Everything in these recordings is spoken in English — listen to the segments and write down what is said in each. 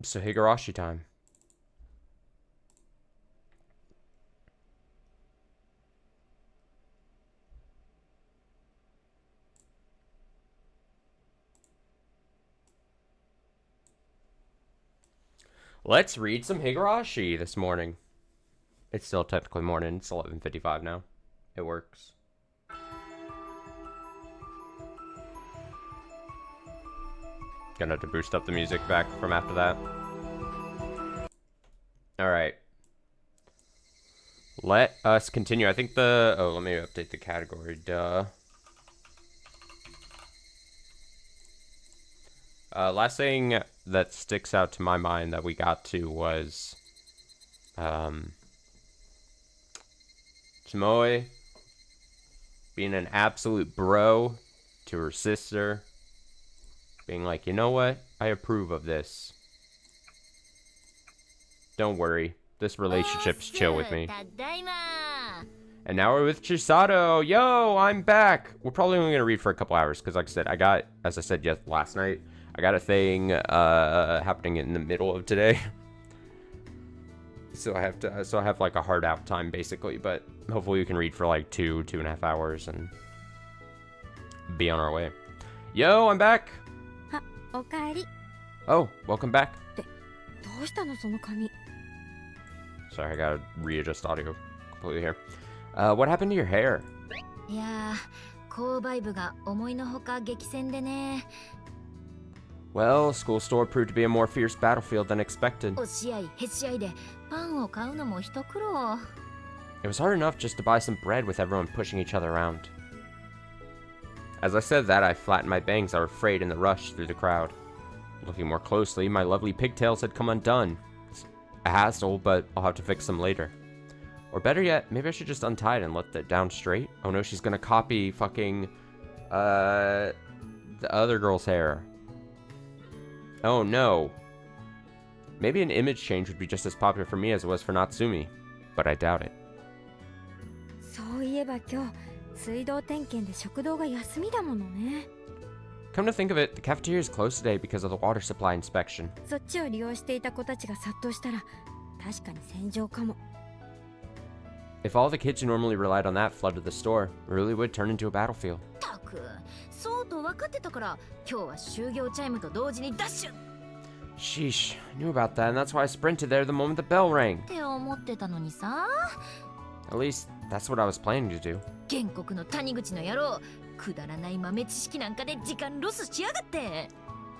So Higurashi time. Let's read some Higurashi this morning. It's still technically morning. It's 11:55 now. It works. Gonna have to boost up the music back from after that. Alright. Let us continue. I think the... Oh, let me update the category. Duh. Last thing that sticks out to my mind that we got to was... Tomoe being an absolute bro to her sister. Being like, you know what? I approve of this. Don't worry. This relationship's chill with me. And now we're with Chisato. Yo, I'm back. We're probably only going to read for a couple hours. Because like I said, as I said last night, I got a thing happening in the middle of today. So I have like a hard out time basically. But hopefully we can read for like 2.5 hours and be on our way. Yo, I'm back. Oh, welcome back. Sorry, I gotta readjust audio completely here. What happened to your hair? Well, school store proved to be a more fierce battlefield than expected. It was hard enough just to buy some bread with everyone pushing each other around. As I said that, I flattened my bangs that were frayed in the rush through the crowd. Looking more closely, my lovely pigtails had come undone. It's a hassle, but I'll have to fix them later. Or better yet, maybe I should just untie it and let it down straight. Oh no, she's gonna copy fucking, the other girl's hair. Oh no. Maybe an image change would be just as popular for me as it was for Natsumi, but I doubt it. Come to think of it, the cafeteria is closed today because of the water supply inspection. If all the kids who normally relied on that flooded the store, it really would turn into a battlefield. Sheesh, I knew about that, and that's why I sprinted there the moment the bell rang. At least, that's what I was planning to do.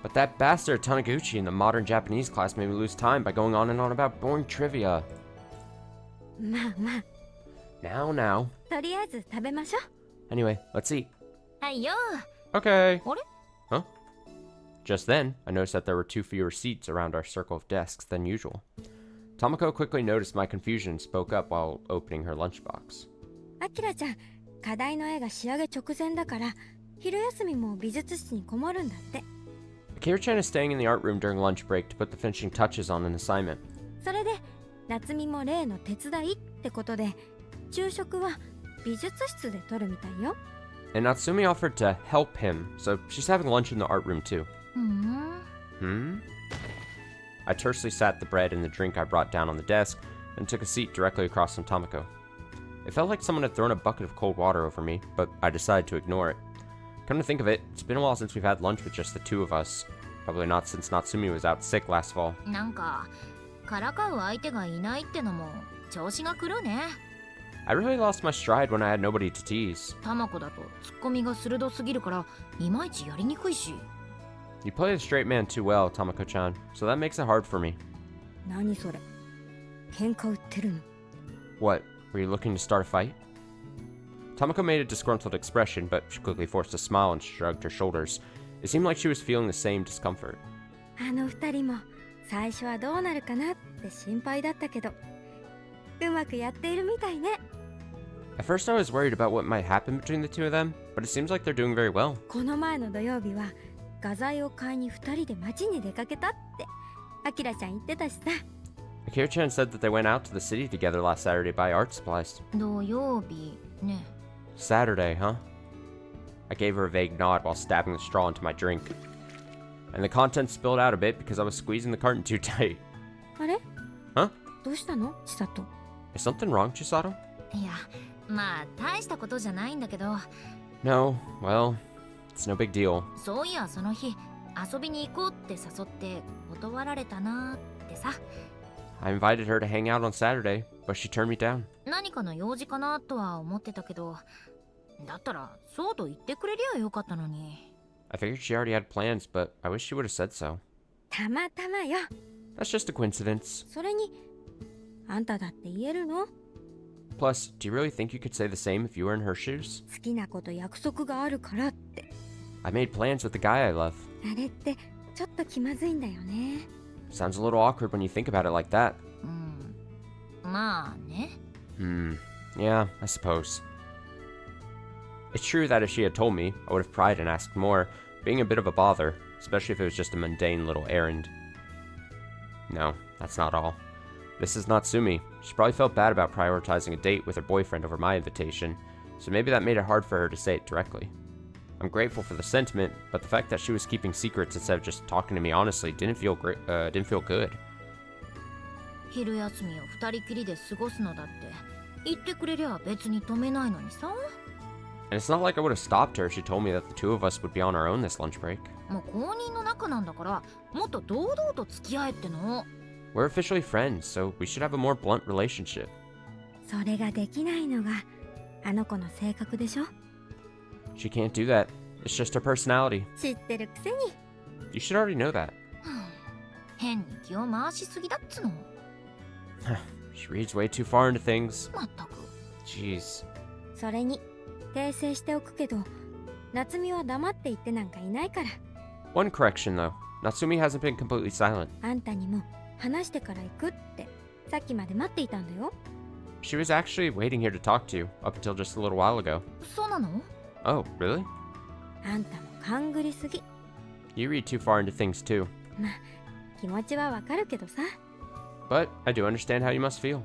But that bastard Taniguchi in the modern Japanese class made me lose time by going on and on about boring trivia. Now. Anyway, let's eat. Okay. Huh? Just then, I noticed that there were 2 fewer seats around our circle of desks than usual. Tomoko quickly noticed my confusion and spoke up while opening her lunchbox. Akira-chan is staying in the art room during lunch break to put the finishing touches on an assignment. And Natsumi offered to help him, so she's having lunch in the art room too. I tersely sat the bread and the drink I brought down on the desk and took a seat directly across from Tomoko. It felt like someone had thrown a bucket of cold water over me, but I decided to ignore it. Come to think of it, it's been a while since we've had lunch with just the 2 of us. Probably not since Natsumi was out sick last fall. I really lost my stride when I had nobody to tease. You play the straight man too well, Tomoko-chan, so that makes it hard for me. What, were you looking to start a fight? Tomoko made a disgruntled expression, but she quickly forced a smile and shrugged her shoulders. It seemed like she was feeling the same discomfort. At first I was worried about what might happen between the 2 of them, but it seems like they're doing very well. Akira-chan said that they went out to the city together last Saturday to buy art supplies. Saturday, huh? I gave her a vague nod while stabbing the straw into my drink. and the contents spilled out a bit because I was squeezing the carton too tight. あれ Huh? どうしたの千里 Is something wrong, Chisato? いや、まあ大したことじゃないんだけど、 No, well, it's no big deal. そういやその日遊びに行こうって誘って断られたなってさ。I invited her to hang out on Saturday, but she turned me down. 何かの用事かなとは思ってたけど、だったらそうと言ってくれりゃよかったのに。I figured she already had plans, but I wish she would have said so. たまたまよ That's just a coincidence. それにあんただって言えるの Plus, do you really think you could say the same if you were in her shoes? 好きなこと約束があるからって I made plans with the guy I love. あれってちょっと気まずいんだよね Sounds a little awkward when you think about it like that. まあね。 Yeah, I suppose. It's true that if she had told me, I would have pried and asked more, being a bit of a bother, especially if it was just a mundane little errand. No, that's not all. This is Natsumi. She probably felt bad about prioritizing a date with her boyfriend over my invitation, so maybe that made it hard for her to say it directly. I'm grateful for the sentiment, but the fact that she was keeping secrets instead of just talking to me honestly didn't feel good. 昼休みを二人きりで過ごすのだって言ってくれりゃ別に止めないのにさ。 And it's not like I would have stopped her if she told me that the two of us would be on our own this lunch break. もう公認の仲なんだからもっと堂々と付き合えっての。 We're officially friends, so we should have a more blunt relationship. それができないのがあの子の性格でしょ She can't do that. It's just her personality. 知ってるくせに You should already know that. 変に気を回しすぎだっつの。 She reads way too far into things. まったく。 Jeez. それに訂正しておくけど夏美は黙って言ってなんかいないから One correction, though. Natsumi hasn't been completely silent. あんたにも話してから行くってさっきまで待っていたんだよ She was actually waiting here to talk to you up until just a little while ago. そうなの？ Oh, really? あんたも勘ぐりすぎ You read too far into things, too. まあ気持ちはわかるけどさ But I do understand how you must feel.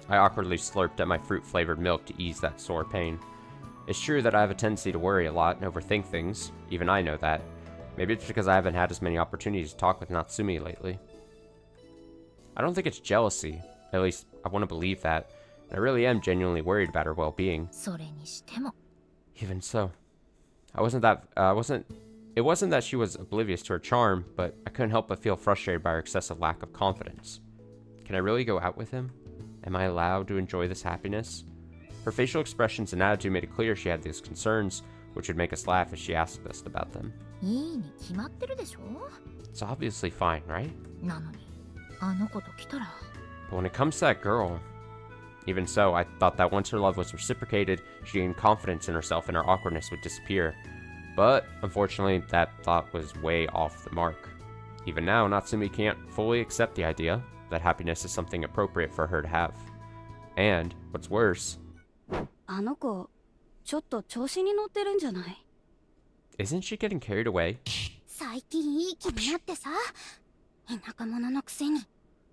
I awkwardly slurped at my fruit-flavored milk to ease that sore pain. It's true that I have a tendency to worry a lot and overthink things. Even I know that. Maybe it's because I haven't had as many opportunities to talk with Natsumi lately. I don't think it's jealousy. At least, I want to believe that. And I really am genuinely worried about her well-being. それにしても。 Even so. It wasn't that she was oblivious to her charm, but I couldn't help but feel frustrated by her excessive lack of confidence. Can I really go out with him? Am I allowed to enjoy this happiness? Her facial expressions and attitude made it clear she had these concerns, which would make us laugh if she asked us about them. いいに決まってるでしょ。 It's obviously fine, right? なのにあの子と来たら。 But when it comes to that girl... Even so, I thought that once her love was reciprocated, she gained confidence in herself and her awkwardness would disappear. But, unfortunately, that thought was way off the mark. Even now, Natsumi can't fully accept the idea that happiness is something appropriate for her to have. And, what's worse... あの子、ちょっと調子に乗ってるんじゃない？ Isn't she getting carried away? 最近いい気になってさ、田舎者のくせに。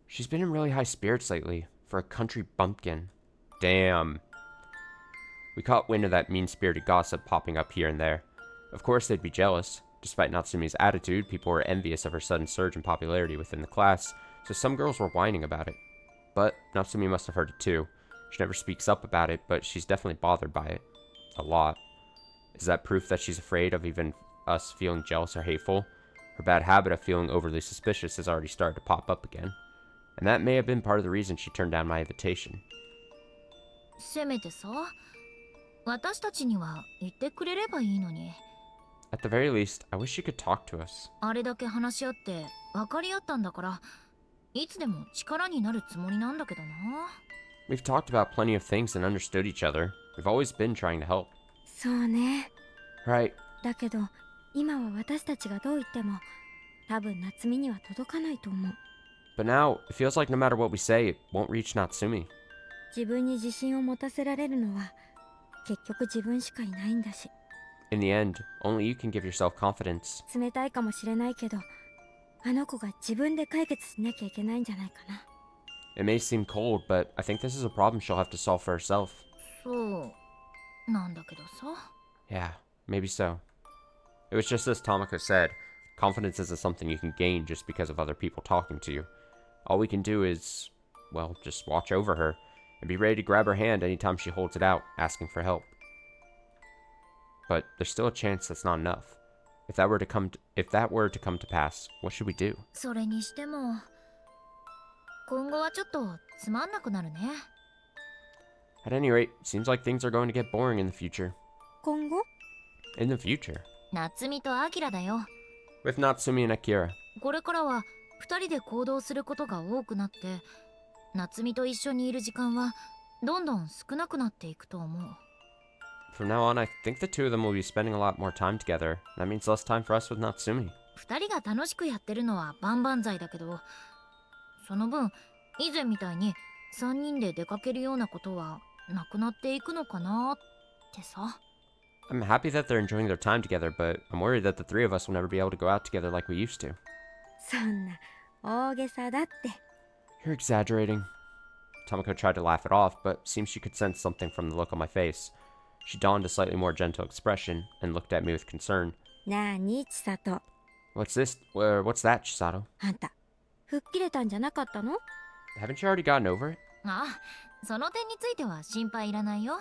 She's been in really high spirits lately, for a country bumpkin. Damn. We caught wind of that mean-spirited gossip popping up here and there. Of course they'd be jealous. Despite Natsumi's attitude, people were envious of her sudden surge in popularity within the class, so some girls were whining about it. But Natsumi must have heard it too. She never speaks up about it, but she's definitely bothered by it. A lot. Is that proof that she's afraid of even us feeling jealous or hateful? Her bad habit of feeling overly suspicious has already started to pop up again. And that may have been part of the reason she turned down my invitation. せめてさ、私たちには言ってくれればいいのに。 At the very least, I wish she could talk to us. あれだけ話し合って分かり合ったんだから、いつでも力になるつもりなんだけどな。 We've talked about plenty of things and understood each other. We've always been trying to help. そうね Right. だけど今は私たちがどう言っても多分夏美には届かないと思う But now, it feels like no matter what we say, it won't reach Natsumi. 自分に自信を持たせられるのは結局自分しかいないんだし In the end, only you can give yourself confidence. 冷たいかもしれないけどあの子が自分で解決しなきゃいけないんじゃないかな It may seem cold, but I think this is a problem she'll have to solve for herself. そうなんだけどさ。 Yeah, maybe so. It was just as Tomoko said, confidence isn't something you can gain just because of other people talking to you. All we can do is, well, just watch over her and be ready to grab her hand anytime she holds it out, asking for help. But there's still a chance that's not enough. If that were to come to pass, what should we do? それにしても今後はちょっとつまんなくなるね。 At any rate, seems like things are going to get boring in the future. 今後 In the future? 夏美とアキラだよ。 With Natsumi and Akira. これからは2人で行動することが多くなって、夏美と一緒にいる時間はどんどん少なくなっていくと思う。 From now on, I think the two of them will be spending a lot more time together. That means less time for us with Natsumi. 2人が楽しくやってるのは万々歳だけど、その分以前みたいに3人で出かけるようなことはなくなっていくのかなってさ。 I'm happy that they're enjoying their time together, but I'm worried that the three of us will never be able to go out together like we used to. そんな大げさだって。 You're exaggerating. Tomoko tried to laugh it off, but seemed she could sense something from the look on my face. She donned a slightly more gentle expression and looked at me with concern. なあに千里。 What's this? What's that, Chisato? あんた吹っ切れたんじゃなかったの？ Haven't you already gotten over it? あ、その点については心配いらないよ。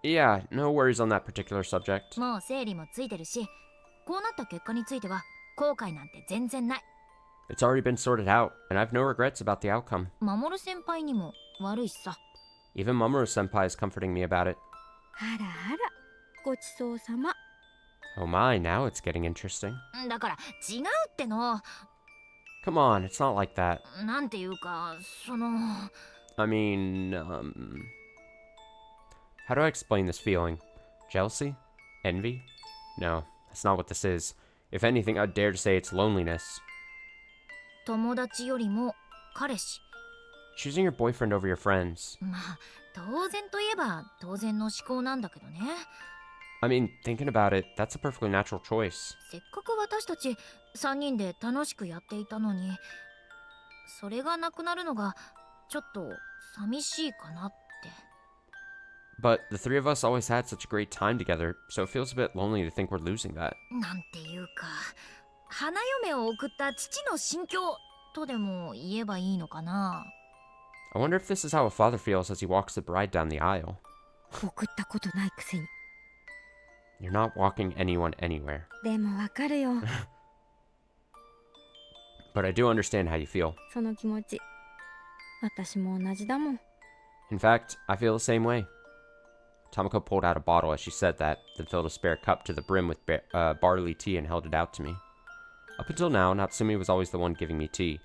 Yeah, no worries on that particular subject. もう整理もついてるし、こうなった結果については後悔なんて全然ない。 It's already been sorted out, and I have no regrets about the outcome. 守先輩にも悪いしさ。 Even Mamoru-senpai is comforting me about it. あらあら、ごちそうさま。 Oh my, now it's getting interesting. だから違うっての。 Come on, it's not like that. なんていうか、その。 I mean, how do I explain this feeling? Jealousy? Envy? No, that's not what this is. If anything, I'd dare to say it's loneliness. 友達よりも彼氏。 Choosing your boyfriend over your friends. まあ、当然といえば当然の思考なんだけどね。 I mean, thinking about it, that's a perfectly natural choice. せっかく私たち3人で楽しくやっていたのに、それがなくなるのがちょっと寂しいかなって。 But the three of us always had such a great time together, so it feels a bit lonely to think we're losing that. なんていうか、花嫁を送った父の心境とでも言えばいいのかな。 I wonder if this is how a father feels as he walks the bride down the aisle. 送ったことないくせに。 You're not walking anyone anywhere. でもわかるよ。 But I do understand how you feel. その気持ち。私も同じだもん。 In fact, I feel the same way. Tomoko pulled out a bottle as she said that, then filled a spare cup to the brim with barley tea and held it out to me. Up until now, Natsumi was always the one giving me tea.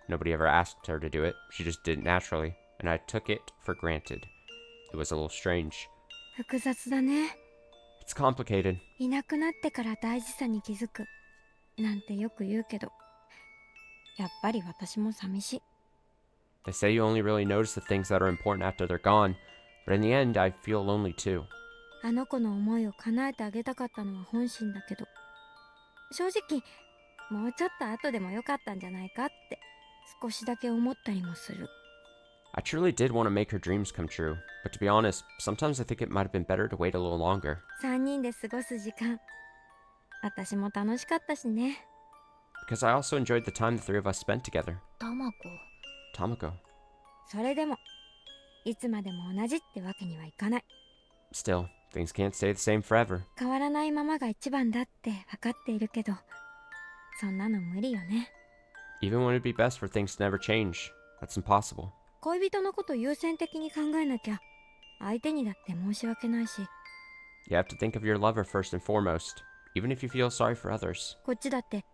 Nobody ever asked her to do it. She just did it naturally, and I took it for granted. It was a little strange. 複雑だね。 It's complicated. いなくなってから大事さに気づく。なんてよく言うけど、やっぱり私も寂しい。 They say you only really notice the things that are important after they're gone, but in the end, I feel lonely too. あの子の思いを叶えてあげたかったのは本心だけど、正直もうちょっと後でもよかったんじゃないかって少しだけ思ったりもする。 I truly did want to make her dreams come true, but to be honest, sometimes I think it might have been better to wait a little longer. 3人で過ごす時間、私も楽しかったしね。 Because I also enjoyed the time the three of us spent together. タマコ。 Tomoko. それでもいつまでも同じってわけにはいかない。 Still, things can't stay the same forever. 変わらないままが一番だって分かっているけど、そんなの無理よね。 Even when it'd be best for things to never change, that's impossible. 恋人のこと優先的に考えなきゃ相手にだって申し訳ないし、 You have to think of your lover first and foremost, even if you feel sorry for others. こっちだって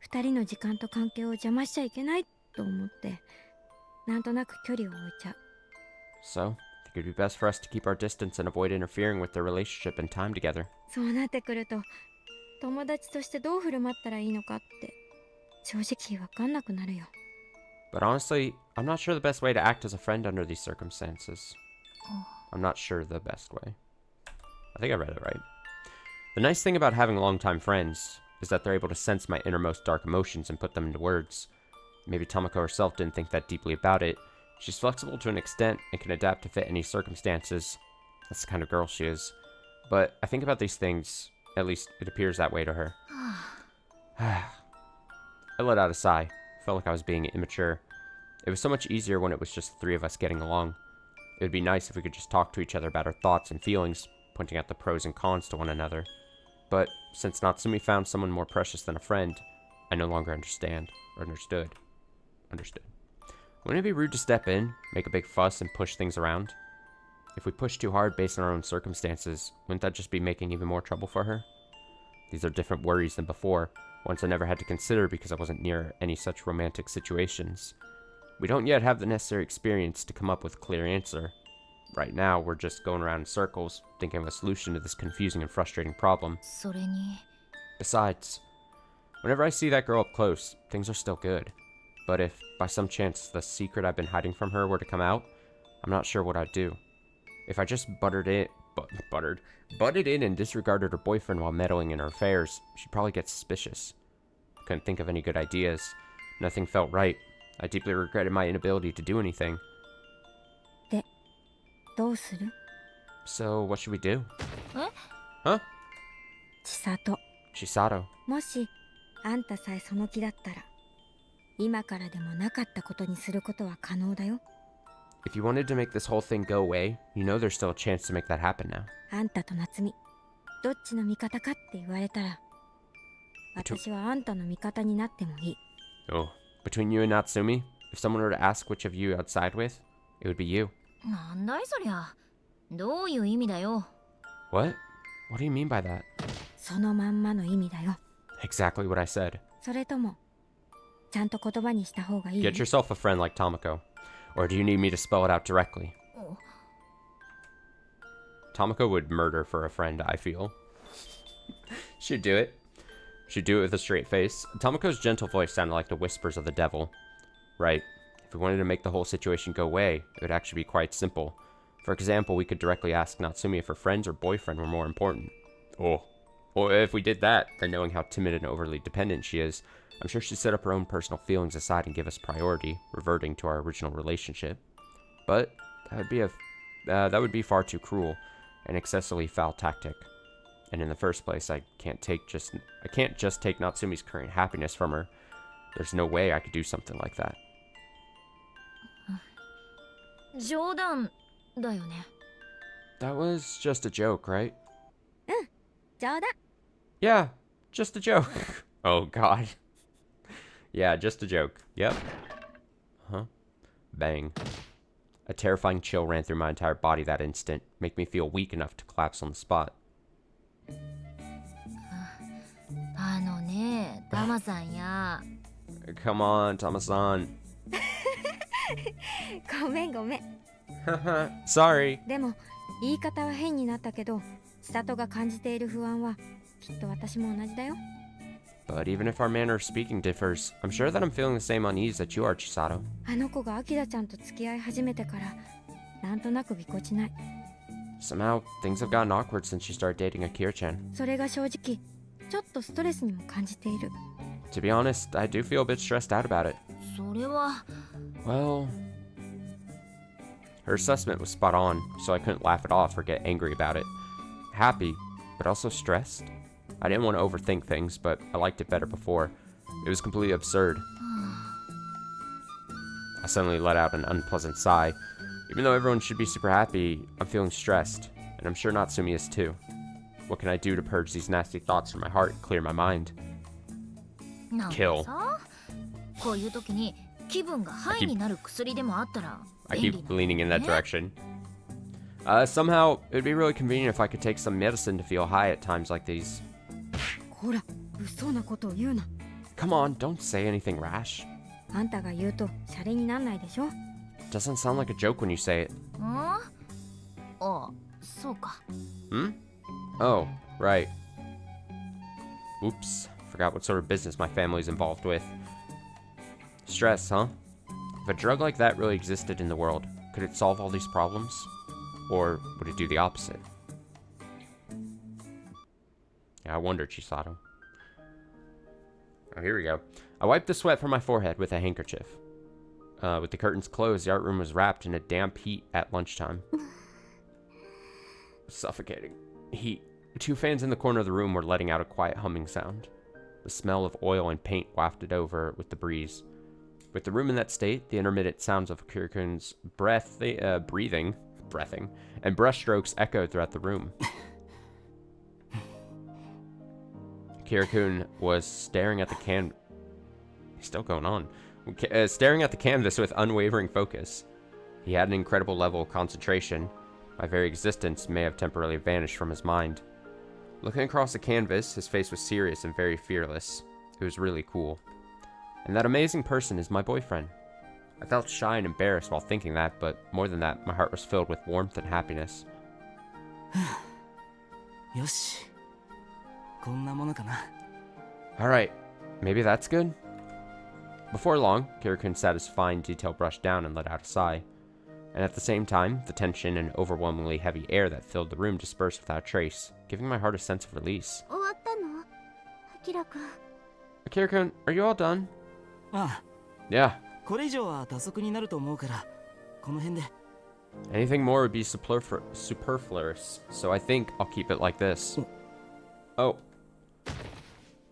2人の時間と関係を邪魔しちゃいけないと思ってなんとなく距離を置いちゃう。 So, I think it'd be best for us to keep our distance and avoid interfering with their relationship and time together. そうなってくると友達としてどう振る舞ったらいいのかって正直分かんなくなるよ。 But honestly, I'm not sure the best way to act as a friend under these circumstances. I'm not sure the best way. I think I read it right. The nice thing about having longtime friends is that they're able to sense my innermost dark emotions and put them into words. Maybe Tomoko herself didn't think that deeply about it. She's flexible to an extent and can adapt to fit any circumstances. That's the kind of girl she is. But I think about these things, At least, it appears that way to her. I let out a sigh. Felt like I was being immature. It was so much easier when it was just the three of us getting along. It would be nice if we could just talk to each other about our thoughts and feelings, pointing out the pros and cons to one another. But since Natsumi found someone more precious than a friend, I no longer understood. Wouldn't it be rude to step in, make a big fuss, and push things around? If we push too hard based on our own circumstances, wouldn't that just be making even more trouble for her? These are different worries than before, ones I never had to consider because I wasn't near any such romantic situations. We don't yet have the necessary experience to come up with a clear answer. Right now, we're just going around in circles, thinking of a solution to this confusing and frustrating problem. それに Besides, whenever I see that girl up close, things are still good. But if, by some chance, the secret I've been hiding from her were to come out, I'm not sure what I'd do. If I just butted in and disregarded her boyfriend while meddling in her affairs, she'd probably get suspicious. Couldn't think of any good ideas. Nothing felt right. I deeply regretted my inability to do anything. どうする？ So, what should we do? え？ Huh? 千里。 Chisato. もしあんたさえその気だったら、今からでもなかったことにすることは可能だよ。 If you wanted to make this whole thing go away, you know there's still a chance to make that happen now. あんたと夏美、どっちの味方かって言われたら、私はあんたの味方になってもいい。 Oh. Between you and Natsumi, if someone were to ask which of you I'd side with, it would be you. なんだいそりゃ。どういう意味だよ。 What? What do you mean by that? そのまんまの意味だよ。 Exactly what I said. それとも、ちゃんと言葉にした方がいい？ Get yourself a friend like Tomoko. Or do you need me to spell it out directly? Tomoko would murder for a friend, I feel. She'd do it. She'd do it with a straight face. Tomoko's gentle voice sounded like the whispers of the devil. Right. If we wanted to make the whole situation go away, it would actually be quite simple. For example, we could directly ask Natsumi if her friends or boyfriend were more important. Oh. Or if we did that, then knowing how timid and overly dependent she is, I'm sure she'd set up her own personal feelings aside and give us priority, reverting to our original relationship. But that would be far too cruel, an excessively foul tactic. And in the first place, I can't just take Natsumi's current happiness from her. There's no way I could do something like that. 冗談だよね。 That was just a joke, right? 冗談。 Yeah, just a joke. Oh god. Yeah, just a joke. Yep. Huh? Bang. A terrifying chill ran through my entire body that instant, making me feel weak enough to collapse on the spot. あのね、タマさんや。 Come on, Tama-san. ごめんごめん。 Sorry. でも言い方は変になったけど、千里が感じている不安はきっと私も同じだよ。 But even if our manner of speaking differs, I'm sure that I'm feeling the same unease that you are, Chisato. あの子がアキラちゃんと付き合い始めてからなんとなくぎこちない。 Somehow, things have gotten awkward since she started dating Akira-chan. それが正直ちょっとストレスにも感じている。 To be honest, I do feel a bit stressed out about it. それは。 Well, her assessment was spot on, so I couldn't laugh it off or get angry about it. Happy, but also stressed. I didn't want to overthink things, but I liked it better before. It was completely absurd. I suddenly let out an unpleasant sigh. Even though everyone should be super happy, I'm feeling stressed, and I'm sure Natsumi is too. What can I do to purge these nasty thoughts from my heart and clear my mind? なんか Kill. さ、こういう時に気分がハイになる薬でもあったら I 便利 keep なの leaning in that ね。 direction. Somehow, it would be really convenient if I could take some medicine to feel high at times like these. ほら、物騒なことを言うな。 Come on, don't say anything rash. あんたが言うとシャレになんないでしょ。 Doesn't sound like a joke when you say it. ああ、そうか。 Hmm? Oh, right. Oops, forgot what sort of business my family's involved with. Stress, huh? If a drug like that really existed in the world, could it solve all these problems? Or would it do the opposite? Yeah, I wonder, Chisato. Oh, here we go. I wiped the sweat from my forehead with a handkerchief. With the curtains closed, the art room was wrapped in a damp heat at lunchtime. Suffocating heat. Two fans in the corner of the room were letting out a quiet humming sound. The smell of oil and paint wafted over with the breeze. With the room in that state, the intermittent sounds of Kirikun's breathing, and brushstrokes echoed throughout the room. Kirikun was staring at the staring at the canvas with unwavering focus. He had an incredible level of concentration. My very existence may have temporarily vanished from his mind. Looking across the canvas, his face was serious and very fearless. It was really cool. And that amazing person is my boyfriend. I felt shy and embarrassed while thinking that, but more than that, my heart was filled with warmth and happiness. Alright, maybe that's good? Before long, Kirikun sat his fine detail brush down and let out a sigh. And at the same time, the tension and overwhelmingly heavy air that filled the room dispersed without trace, giving my heart a sense of release. Kirikun, are you all done? Yeah. Anything more would be superfluous, so I think I'll keep it like this. Oh.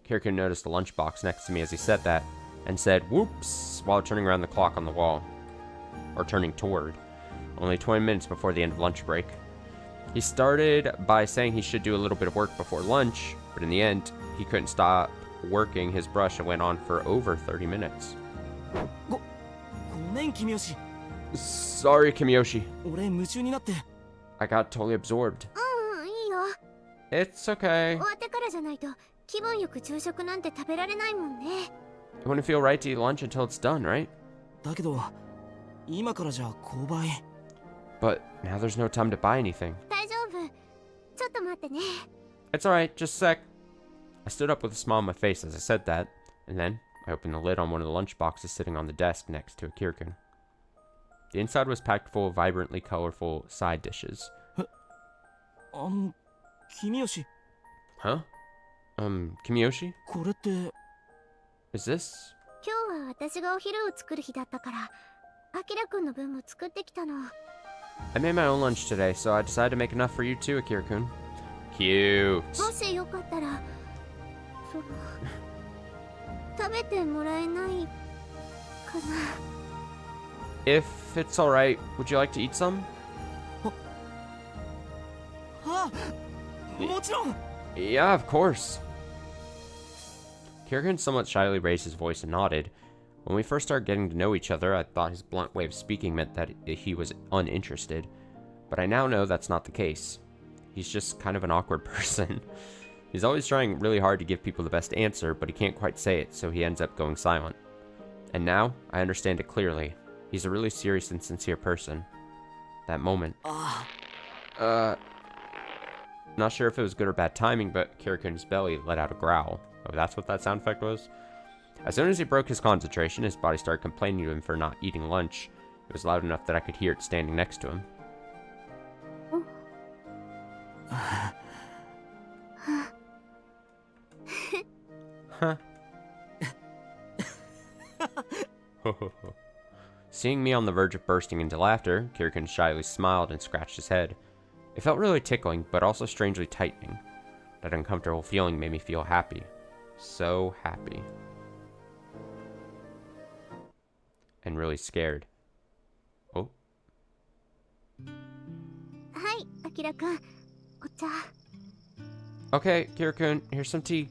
Kirikun noticed the lunchbox next to me as he said that, and said, "Whoops," while turning around the clock on the wall. Or turning toward. Only 20 minutes before the end of lunch break. He started by saying he should do a little bit of work before lunch, but in the end, he couldn't stop working his brush and went on for over 30 minutes. Sorry, Kimiyoshi. I got totally absorbed. It's okay. It wouldn't feel right to eat lunch until it's done, right? But now there's no time to buy anything. It's alright, just a sec. I stood up with a smile on my face as I said that, and then I opened the lid on one of the lunch boxes sitting on the desk next to a Kirikun. The inside was packed full of vibrantly colorful side dishes. Kimiyoshi. Huh? Kimiyoshi? Is this? I made my own lunch today, so I decided to make enough for you too, Akira-kun. Cute. If it's alright, would you like to eat some? Yeah, of course. Kirikun somewhat shyly raised his voice and nodded. When we first started getting to know each other, I thought his blunt way of speaking meant that he was uninterested. But I now know that's not the case. He's just kind of an awkward person. He's always trying really hard to give people the best answer, but he can't quite say it, so he ends up going silent. And now, I understand it clearly. He's a really serious and sincere person. That moment. Not sure if it was good or bad timing, but Kirikun's belly let out a growl. Oh, that's what that sound effect was? As soon as he broke his concentration, his body started complaining to him for not eating lunch. It was loud enough that I could hear it standing next to him. Huh. Seeing me on the verge of bursting into laughter, Kirikun shyly smiled and scratched his head. It felt really tickling, but also strangely tightening. That uncomfortable feeling made me feel happy. So happy. And really scared. Oh. Hi, Akira-kun. Okay, Kirikun, here's some tea.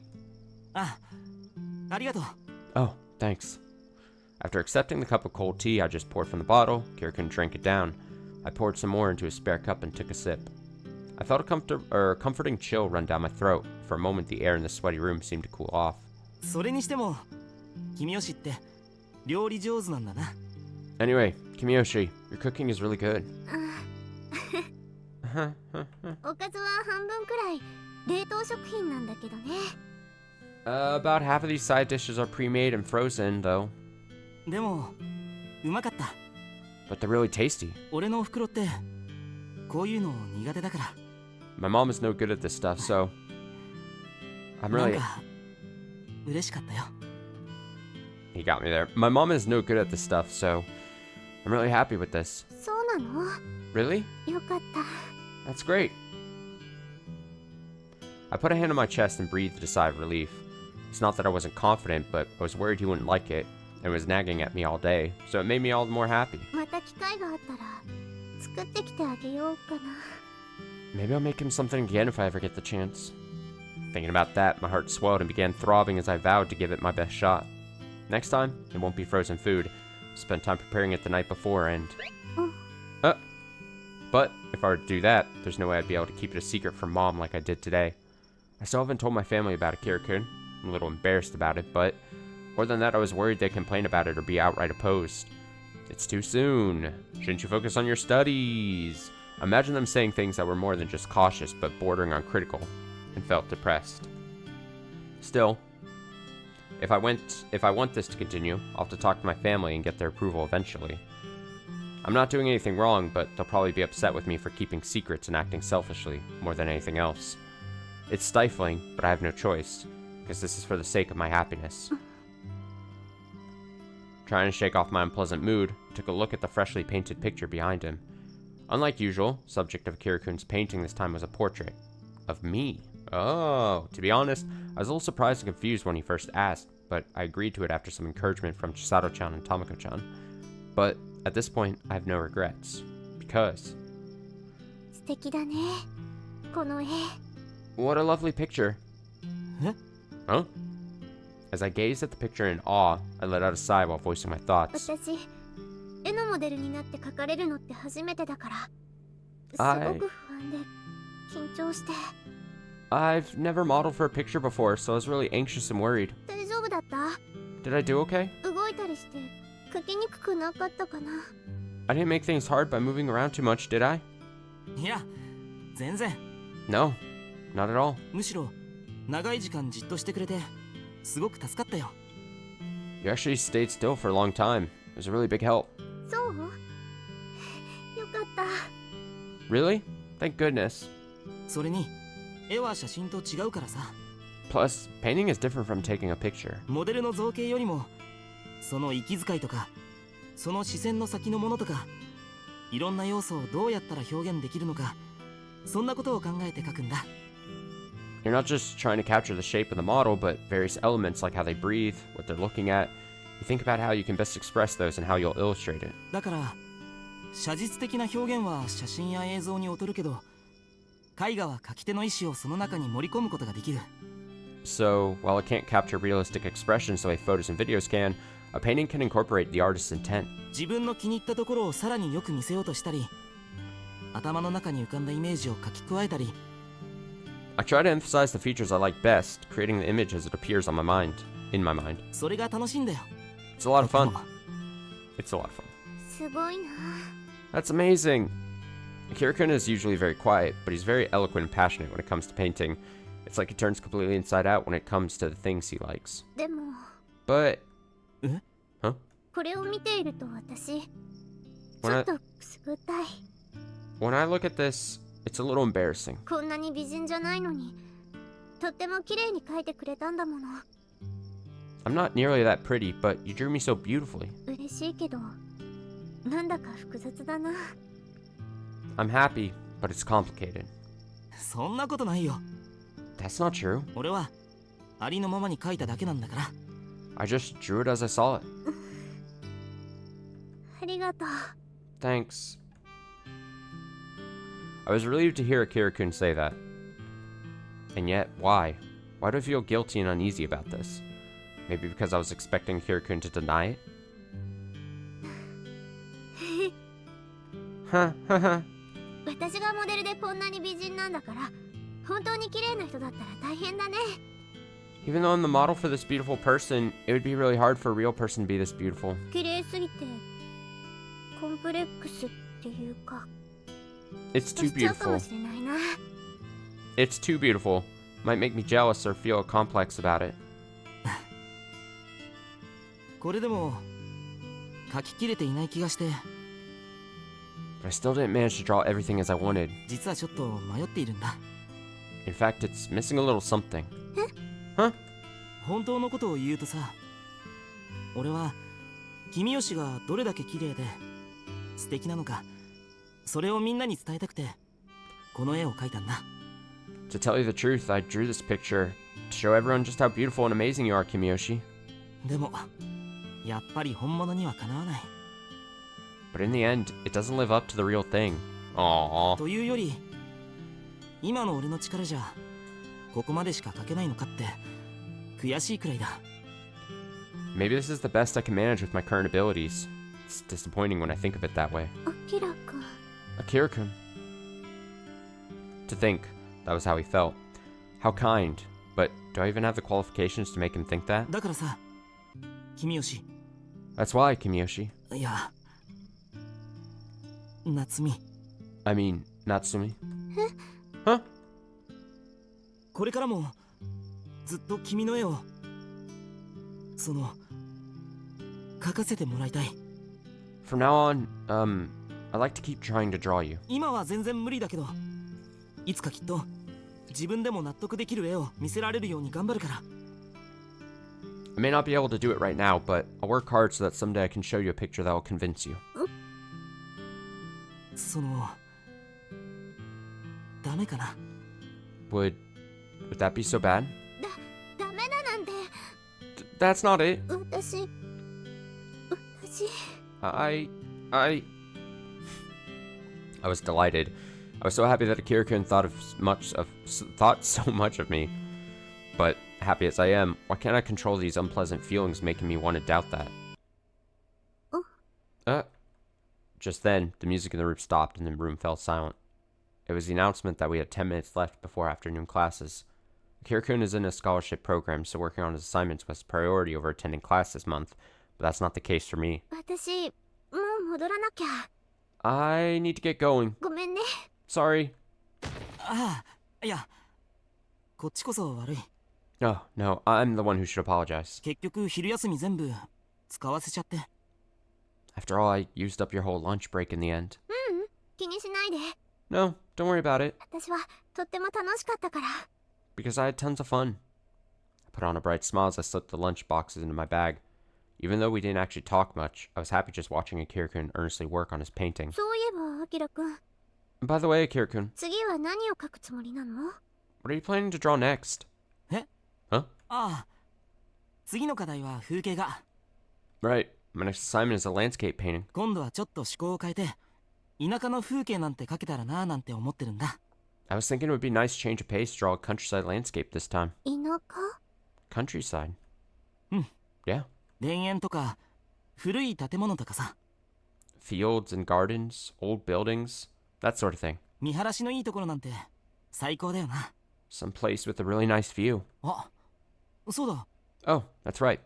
Oh, thanks. After accepting the cup of cold tea I just poured from the bottle, Kirikun drank it down. I poured some more into a spare cup and took a sip. I felt a comforting chill run down my throat. For a moment, the air in the sweaty room seemed to cool off. Anyway, Kimiyoshi, your cooking is really good. About half of these side dishes are pre-made and frozen, though. But they're really tasty. My mom is no good at this stuff, so I'm really... He got me there. My mom is no good at this stuff, so I'm really happy with this. Really? That's great. I put a hand on my chest and breathed a sigh of relief. It's not that I wasn't confident, but I was worried he wouldn't like it, and was nagging at me all day, so it made me all the more happy. また機会があったら作ってきてあげようかな。 Maybe I'll make him something again if I ever get the chance. Thinking about that, my heart swelled and began throbbing as I vowed to give it my best shot. Next time, it won't be frozen food. I'll spend time preparing it the night before and... But if I were to do that, there's no way I'd be able to keep it a secret from Mom like I did today. I still haven't told my family about it, Kirikun. I'm a little embarrassed about it, but more than that, I was worried they'd complain about it or be outright opposed. It's too soon. Shouldn't you focus on your studies? Imagine them saying things that were more than just cautious, but bordering on critical, and felt depressed. Still, if I want this to continue, I'll have to talk to my family and get their approval eventually. I'm not doing anything wrong, but they'll probably be upset with me for keeping secrets and acting selfishly, more than anything else. It's stifling, but I have no choice, because this is for the sake of my happiness. Trying to shake off my unpleasant mood, I took a look at the freshly painted picture behind him. Unlike usual, subject of Kirikun's painting this time was a portrait. Of me. Oh, to be honest, I was a little surprised and confused when he first asked, but I agreed to it after some encouragement from Chisato-chan and Tomoko-chan. But at this point, I have no regrets. Because... 素敵だね、この絵。 What a lovely picture. Huh? As I gazed at the picture in awe, I let out a sigh while voicing my thoughts. 私、絵のモデルになって描かれるのって初めてだから、すごく不安で緊張して。 I've never modeled for a picture before, so I was really anxious and worried. 大丈夫だった？ Did I do okay? 動いたりして描きにくくなかったかな？ I didn't make things hard by moving around too much, did I? いや、全然。 No, not at all. むしろ長い時間じっとしてくれてすごく助かったよ。 You actually stayed still for a long time. It was a really big help. そう？よかった。 Really? Thank goodness. それに絵は写真と違うからさ。 Plus, painting is different from taking a picture. モデルの造形よりもその息遣いとかその視線の先のものとかいろんな要素をどうやったら表現できるのか、そんなことを考えて描くんだ。 You're not just trying to capture the shape of the model, but various elements like how they breathe, what they're looking at. You think about how you can best express those and how you'll illustrate it. だから写実的な表現は写真や映像に劣るけど、絵画は描き手の意思をその中に盛り込むことができる。 So, while it can't capture realistic expressions the way photos and videos can, a painting can incorporate the artist's intent. 自分の気に入ったところをさらによく見せようとしたり、頭の中に浮かんだイメージを書き加えたり。 I try to emphasize the features I like best, creating the image as it appears on my mind, in my mind. それが楽しいんだよ。 It's a lot of fun. It's a lot of fun. すごいな。 That's amazing. Kirikun is usually very quiet, but he's very eloquent and passionate when it comes to painting. It's like he turns completely inside out when it comes to the things he likes. でも、 But... え？ Huh? これを見ていると私、ち When ょ I, っとくすぐったい。 when I look at this, it's a little embarrassing. こんなに美人じゃないのに、とっても綺麗に描いてくれたんだもの。 I'm not nearly that pretty, but you drew me so beautifully. 嬉しいけど、なんだか複雑だな。 I'm happy, but it's complicated. そんなことないよ。 That's not true. 俺はありのままに描いただけなんだから。 I just drew it as I saw it. ありがとう。 Thanks. I was relieved to hear Kirikun say that. And yet, why? Why do I feel guilty and uneasy about this? Maybe because I was expecting Kirikun to deny it? Huh, haha. 私がモデルでこんなに美人なんだから、本当に綺麗な人だったら大変だね。 Even though I'm the model for this beautiful person, it would be really hard for a real person to be this beautiful. 綺麗すぎてコンプレックスっていうか、 It's too しちゃうか beautiful. もしれないな。 It's too beautiful. Might make me jealous or feel a complex about it. これでも描ききれていない気がして、 But I still didn't manage to draw everything as I wanted. 実はちょっと迷っているんだ。 In fact, it's missing a little something. 本当のことを言うとさ、俺は君吉がどれだけ綺麗で素敵なのか、それをみんなに伝えたくてこの絵を描いたんだ。To tell you the truth, I drew this picture to show everyone just how beautiful and amazing you are, Kimiyoshi. でもやっぱり本物にはかなわない。 But in the end, it doesn't live up to the real thing. Aww. というより今の俺の力じゃここまでしか描けないのかって悔しいくらいだ。 Maybe this is the best I can manage with my current abilities. It's disappointing when I think of it that way. あきらくん。 Akira-kun. To think, that was how he felt. How kind. But do I even have the qualifications to make him think that? だからさ、君吉。 That's why, Kimiyoshi. いや、夏美。 I mean, Natsumi. Huh? これからもずっと君の絵をその描かせてもらいたい。 From now on, I'd like to keep trying to draw you. 今は全然無理だけど、いつかきっと自分でも納得できる絵を見せられるように頑張るから。 I may not be able to do it right now, but I'll work hard so that someday I can show you a picture that will convince you. そのダメかな。 Would that be so bad? ダメだなんて。That's not it. 私 I was delighted. I was so happy that Akira-kun thought so much of me. But happy as I am, why can't I control these unpleasant feelings making me want to doubt that? Just then, the music in the room stopped and the room fell silent. It was the announcement that we had 10 minutes left before afternoon classes. Akira-kun is in a scholarship program, so working on his assignments was priority over attending class this month, but that's not the case for me. 私もう戻らなきゃ。 I need to get going. ごめんね。 Sorry. ああ、いや、こっちこそ悪い。 Oh, no, I'm the one who should apologize. 結局昼休み全部使わせちゃって。 After all, I used up your whole lunch break in the end. 気にしないで。 No, don't worry about it, 私はとっても楽しかったから。 because I had tons of fun. I put on a bright smile as I slipped the lunch boxes into my bag. Even though we didn't actually talk much, I was happy just watching Akira-kun earnestly work on his painting. そういえば、あきらくん。 By the way, Akira-kun, 次は何を描くつもりなの？ what are you planning to draw next? え？ Huh? ああ、次の課題は風景画。 Right, my next assignment is a landscape painting. 今度はちょっと趣向を変えて、田舎の風景なんて描けたらなーなんて思ってるんだ。 I was thinking it would be nice change of pace to draw a countryside landscape this time. 田舎？ Countryside? Yeah. 田園とか古い建物とかさ。 Fields and gardens, old buildings, that sort of thing. 見晴らしのいいところなんて最高だよな。 Some place with a really nice view. あ、そうだ。 Oh, that's right.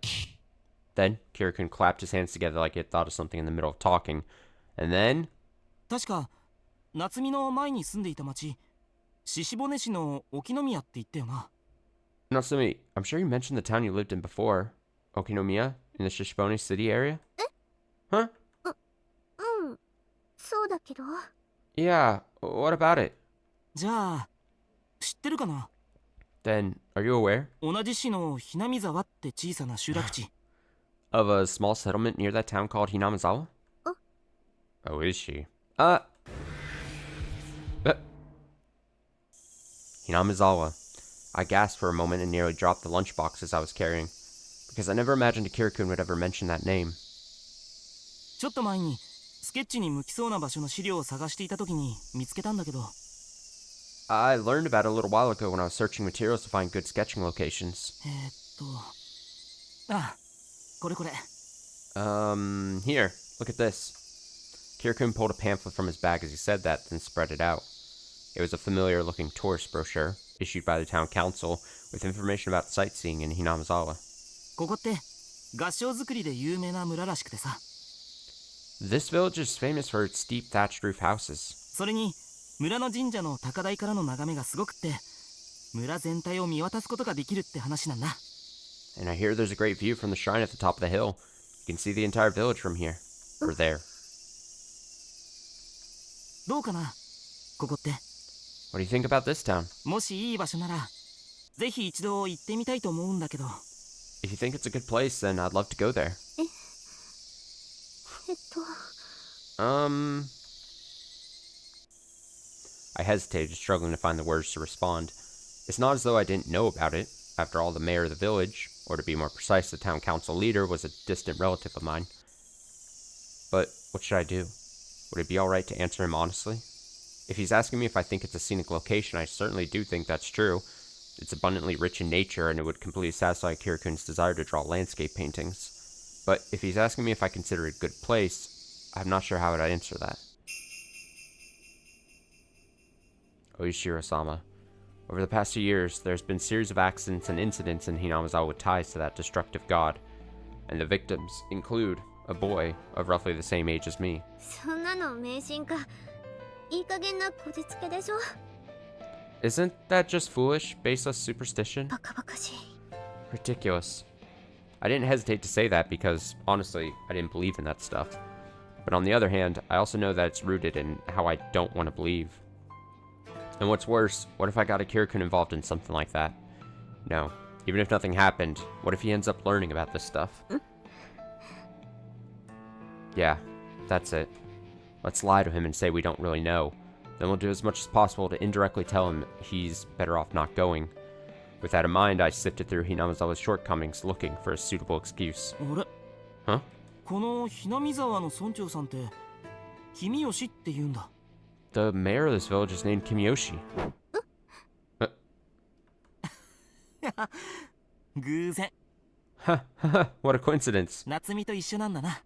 Then, Kira-kun clapped his hands together like he had thought of something in the middle of talking. And then... 確か夏美の前に住んでいた町、鹿骨市の沖宮って言ったよな。 Natsumi, I'm sure you mentioned the town you lived in before. Okinomiya? In the Shishibone City area? Huh? そうだけど。 Yeah, what about it? じゃあ知ってるかな。 Then, are you aware? 同じ市のひなみ沢って小さな集落地。 Of a small settlement near that town called Hinamizawa? Oh, is she? Hinamizawa. I gasped for a moment and nearly dropped the lunchboxes I was carrying, because I never imagined Akira-kun would ever mention that name. ちょっと前にスケッチに向きそうな場所の資料を探していた時に見つけたんだけど。 I learned about it a little while ago when I was searching materials to find good sketching locations. あ、これこれ。 Here, look at this. Kira-kun pulled a pamphlet from his bag as he said that, then spread it out. It was a familiar-looking tourist brochure, issued by the town council, with information about sightseeing in Hinamizawa. ここって合掌造りで有名な村らしくてさ。 This village is famous for its steep thatched roof houses. それに村の神社の高台からの眺めがすごくって、村全体を見渡すことができるって話なんだ。 And I hear there's a great view from the shrine at the top of the hill. You can see the entire village from here. Or there. どうかな、ここって。 What do you think about this town? もしいい場所ならぜひ一度行ってみたいと思うんだけど。 If you think it's a good place, then I'd love to go there. I hesitated, struggling to find the words to respond. It's not as though I didn't know about it. After all, the mayor of the village, or to be more precise, the town council leader, was a distant relative of mine. But what should I do? Would it be alright to answer him honestly? If he's asking me if I think it's a scenic location, I certainly do think that's true. It's abundantly rich in nature, and it would completely satisfy Kirakun's desire to draw landscape paintings. But if he's asking me if I consider it a good place, I'm not sure how I'd answer that. Oishiro-sama. Over the past few years, there's been a series of accidents and incidents in Hinamizawa with ties to that destructive god. And the victims include a boy of roughly the same age as me. そんなの迷信か。いい加減なこじつけでしょ。 Isn't that just foolish, baseless superstition? バカバカしい。 Ridiculous. I didn't hesitate to say that because, honestly, I didn't believe in that stuff. But on the other hand, I also know that it's rooted in how I don't want to believe. And what's worse, what if I got Akira-kun involved in something like that? No. Even if nothing happened, what if he ends up learning about this stuff? Yeah, that's it. Let's lie to him and say we don't really know. Then we'll do as much as possible to indirectly tell him he's better off not going. With that in mind, I sifted through Hinamizawa's shortcomings looking for a suitable excuse. あれ Huh? このひなみ沢の村長さんって君吉って言うんだ。 The mayor of this village is named Kimiyoshi. 偶然 What a coincidence. 夏美と一緒なんだな。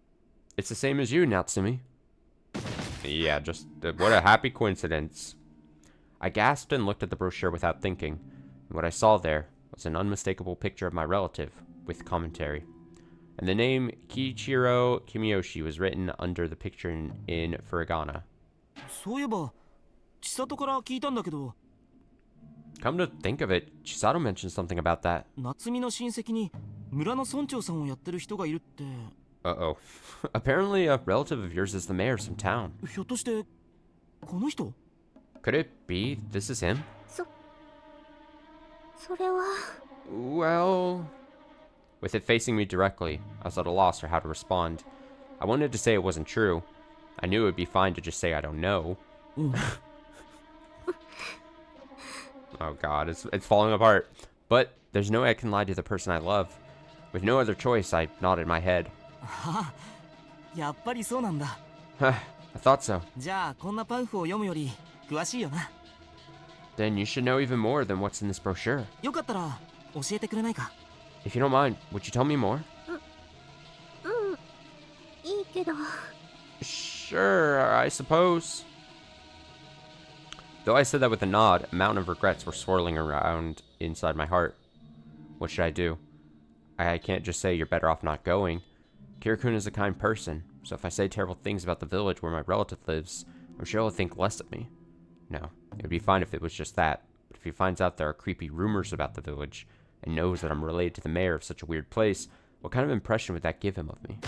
It's the same as you, Natsumi. Yeah, just what a happy coincidence. I gasped and looked at the brochure without thinking. And what I saw there was an unmistakable picture of my relative, with commentary. And the name Kiichiro Kimiyoshi was written under the picture in furigana. そういえば千里から聞いたんだけど、 Come to think of it, Chisato mentioned something about that. 夏美の親戚に村の村長さんをやってる人がいるって。 Uh-oh. Apparently a relative of yours is the mayor of some town. ひょっとしてこの人？ Could it be this is him? それは。 Well... With it facing me directly, I was at a loss for how to respond. I wanted to say it wasn't true. I knew it would be fine to just say I don't know. Oh god, it's falling apart. But there's no way I can lie to the person I love. With no other choice, I nodded my head. ああ、やっぱりそうなんだ。 I thought so. じゃあこんなパンフを読むより詳しいよな。 Then you should know even more than what's in this brochure. よかったら教えてくれないか？ If you don't mind, would you tell me more? いいけど。 Sure, I suppose. Though I said that with a nod, a mountain of regrets were swirling around inside my heart. What should I do? I can't just say you're better off not going. Kira-kun is a kind person, so if I say terrible things about the village where my relative lives, I'm sure he'll think less of me. No, it would be fine if it was just that, but if he finds out there are creepy rumors about the village, and knows that I'm related to the mayor of such a weird place, what kind of impression would that give him of me?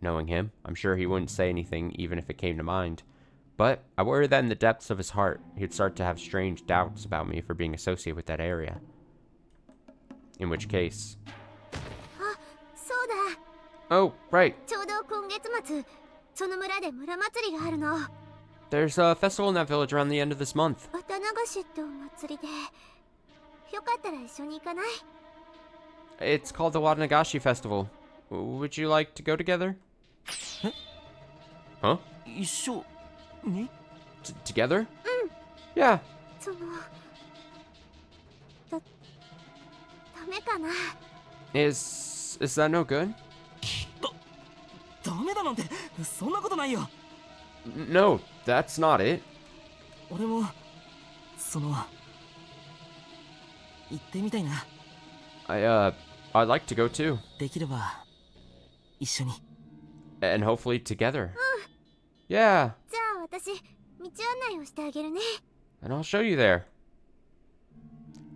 Knowing him, I'm sure he wouldn't say anything even if it came to mind. But I worry that in the depths of his heart, he'd start to have strange doubts about me for being associated with that area. In which case... あ、そうだ。 Oh, right. ちょうど今月末、その村で村祭りがあるの。 There's a festival in that village around the end of this month. 綿流しってお祭りで。よかったら一緒に行かない？ It's called the Watanagashi Festival. Would you like to go together? Huh? 一緒に？ Together? Yeah. その。ダメかな。 Is that no good? ダメだなんてそんなことないよ。 No, that's not it. 俺もその行ってみたいな。 I'd like to go too. できれば一緒に。 And hopefully together. Yeah. じゃあ私、道案内をしてあげるね。 And I'll show you there.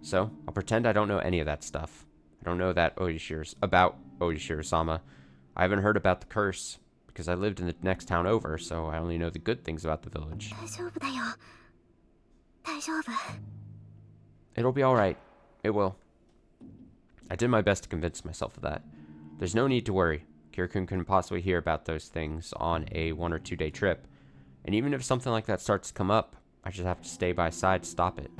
So, I'll pretend I don't know any of that stuff. I don't know that about Oishiro-sama. I haven't heard about the curse, because I lived in the next town over, so I only know the good things about the village. 大丈夫だよ。大丈夫。 It'll be alright. It will. I did my best to convince myself of that. There's no need to worry. Kira-kun couldn't possibly hear about those things on a 1 or 2 day trip. And even if something like that starts to come up, I just have to stay by his side to stop it.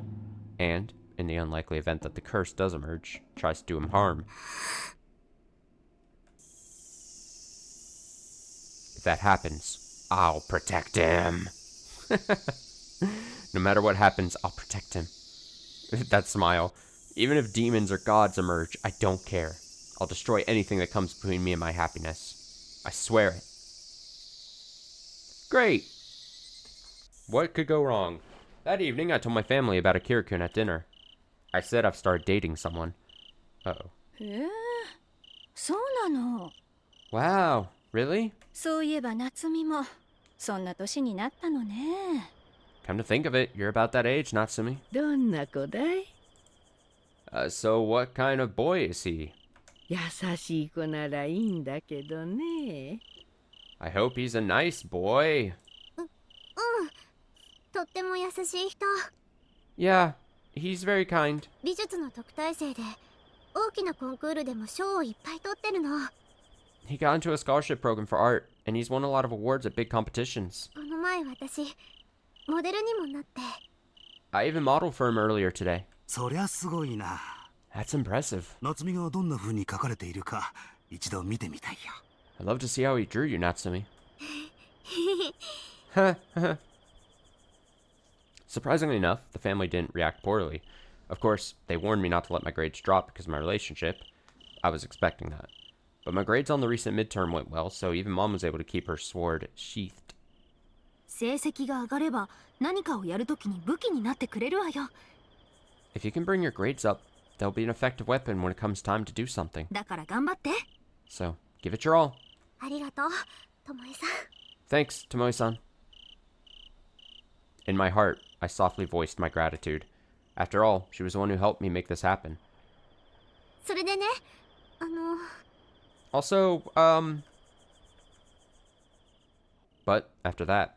And, in the unlikely event that the curse does emerge, tries to do him harm. If that happens, I'll protect him. No matter what happens, I'll protect him. That smile. Even if demons or gods emerge, I don't care. I'll destroy anything that comes between me and my happiness. I swear it. Great! What could go wrong? That evening, I told my family about Akira-kun at dinner. I said I've started dating someone. Uh-oh. そうなの。 Wow, really? そういえば夏美もそんな年になったのね。 Come to think of it, you're about that age, Natsumi. どんな子だい？ So what kind of boy is he? 優しい子ならいいんだけどね。 I hope he's a nice boy. とっても優しい人。 Yeah, he's very kind. 美術の特待生で大きなコンクールでも賞をいっぱい取ってるの。 He got into a scholarship program for art, and he's won a lot of awards at big competitions. この前私モデルにもなって。 I even modeled for him earlier today. そりゃすごいな。 That's impressive. 夏美がどんな風に描かれているか一度見てみたいよ。 I'd love to see how he drew you, Natsumi. Surprisingly enough, the family didn't react poorly. Of course, they warned me not to let my grades drop because of my relationship. I was expecting that. But my grades on the recent midterm went well, so even Mom was able to keep her sword sheathed. 成績が上がれば何かをやるときに武器になってくれるわよ。 If you can bring your grades up, they'll be an effective weapon when it comes time to do something. だから頑張って。 So, give it your all. ありがとう、ともえさん。 Thanks, Tomoe-san. In my heart, I softly voiced my gratitude. After all, she was the one who helped me make this happen. それでね、Also, But after that,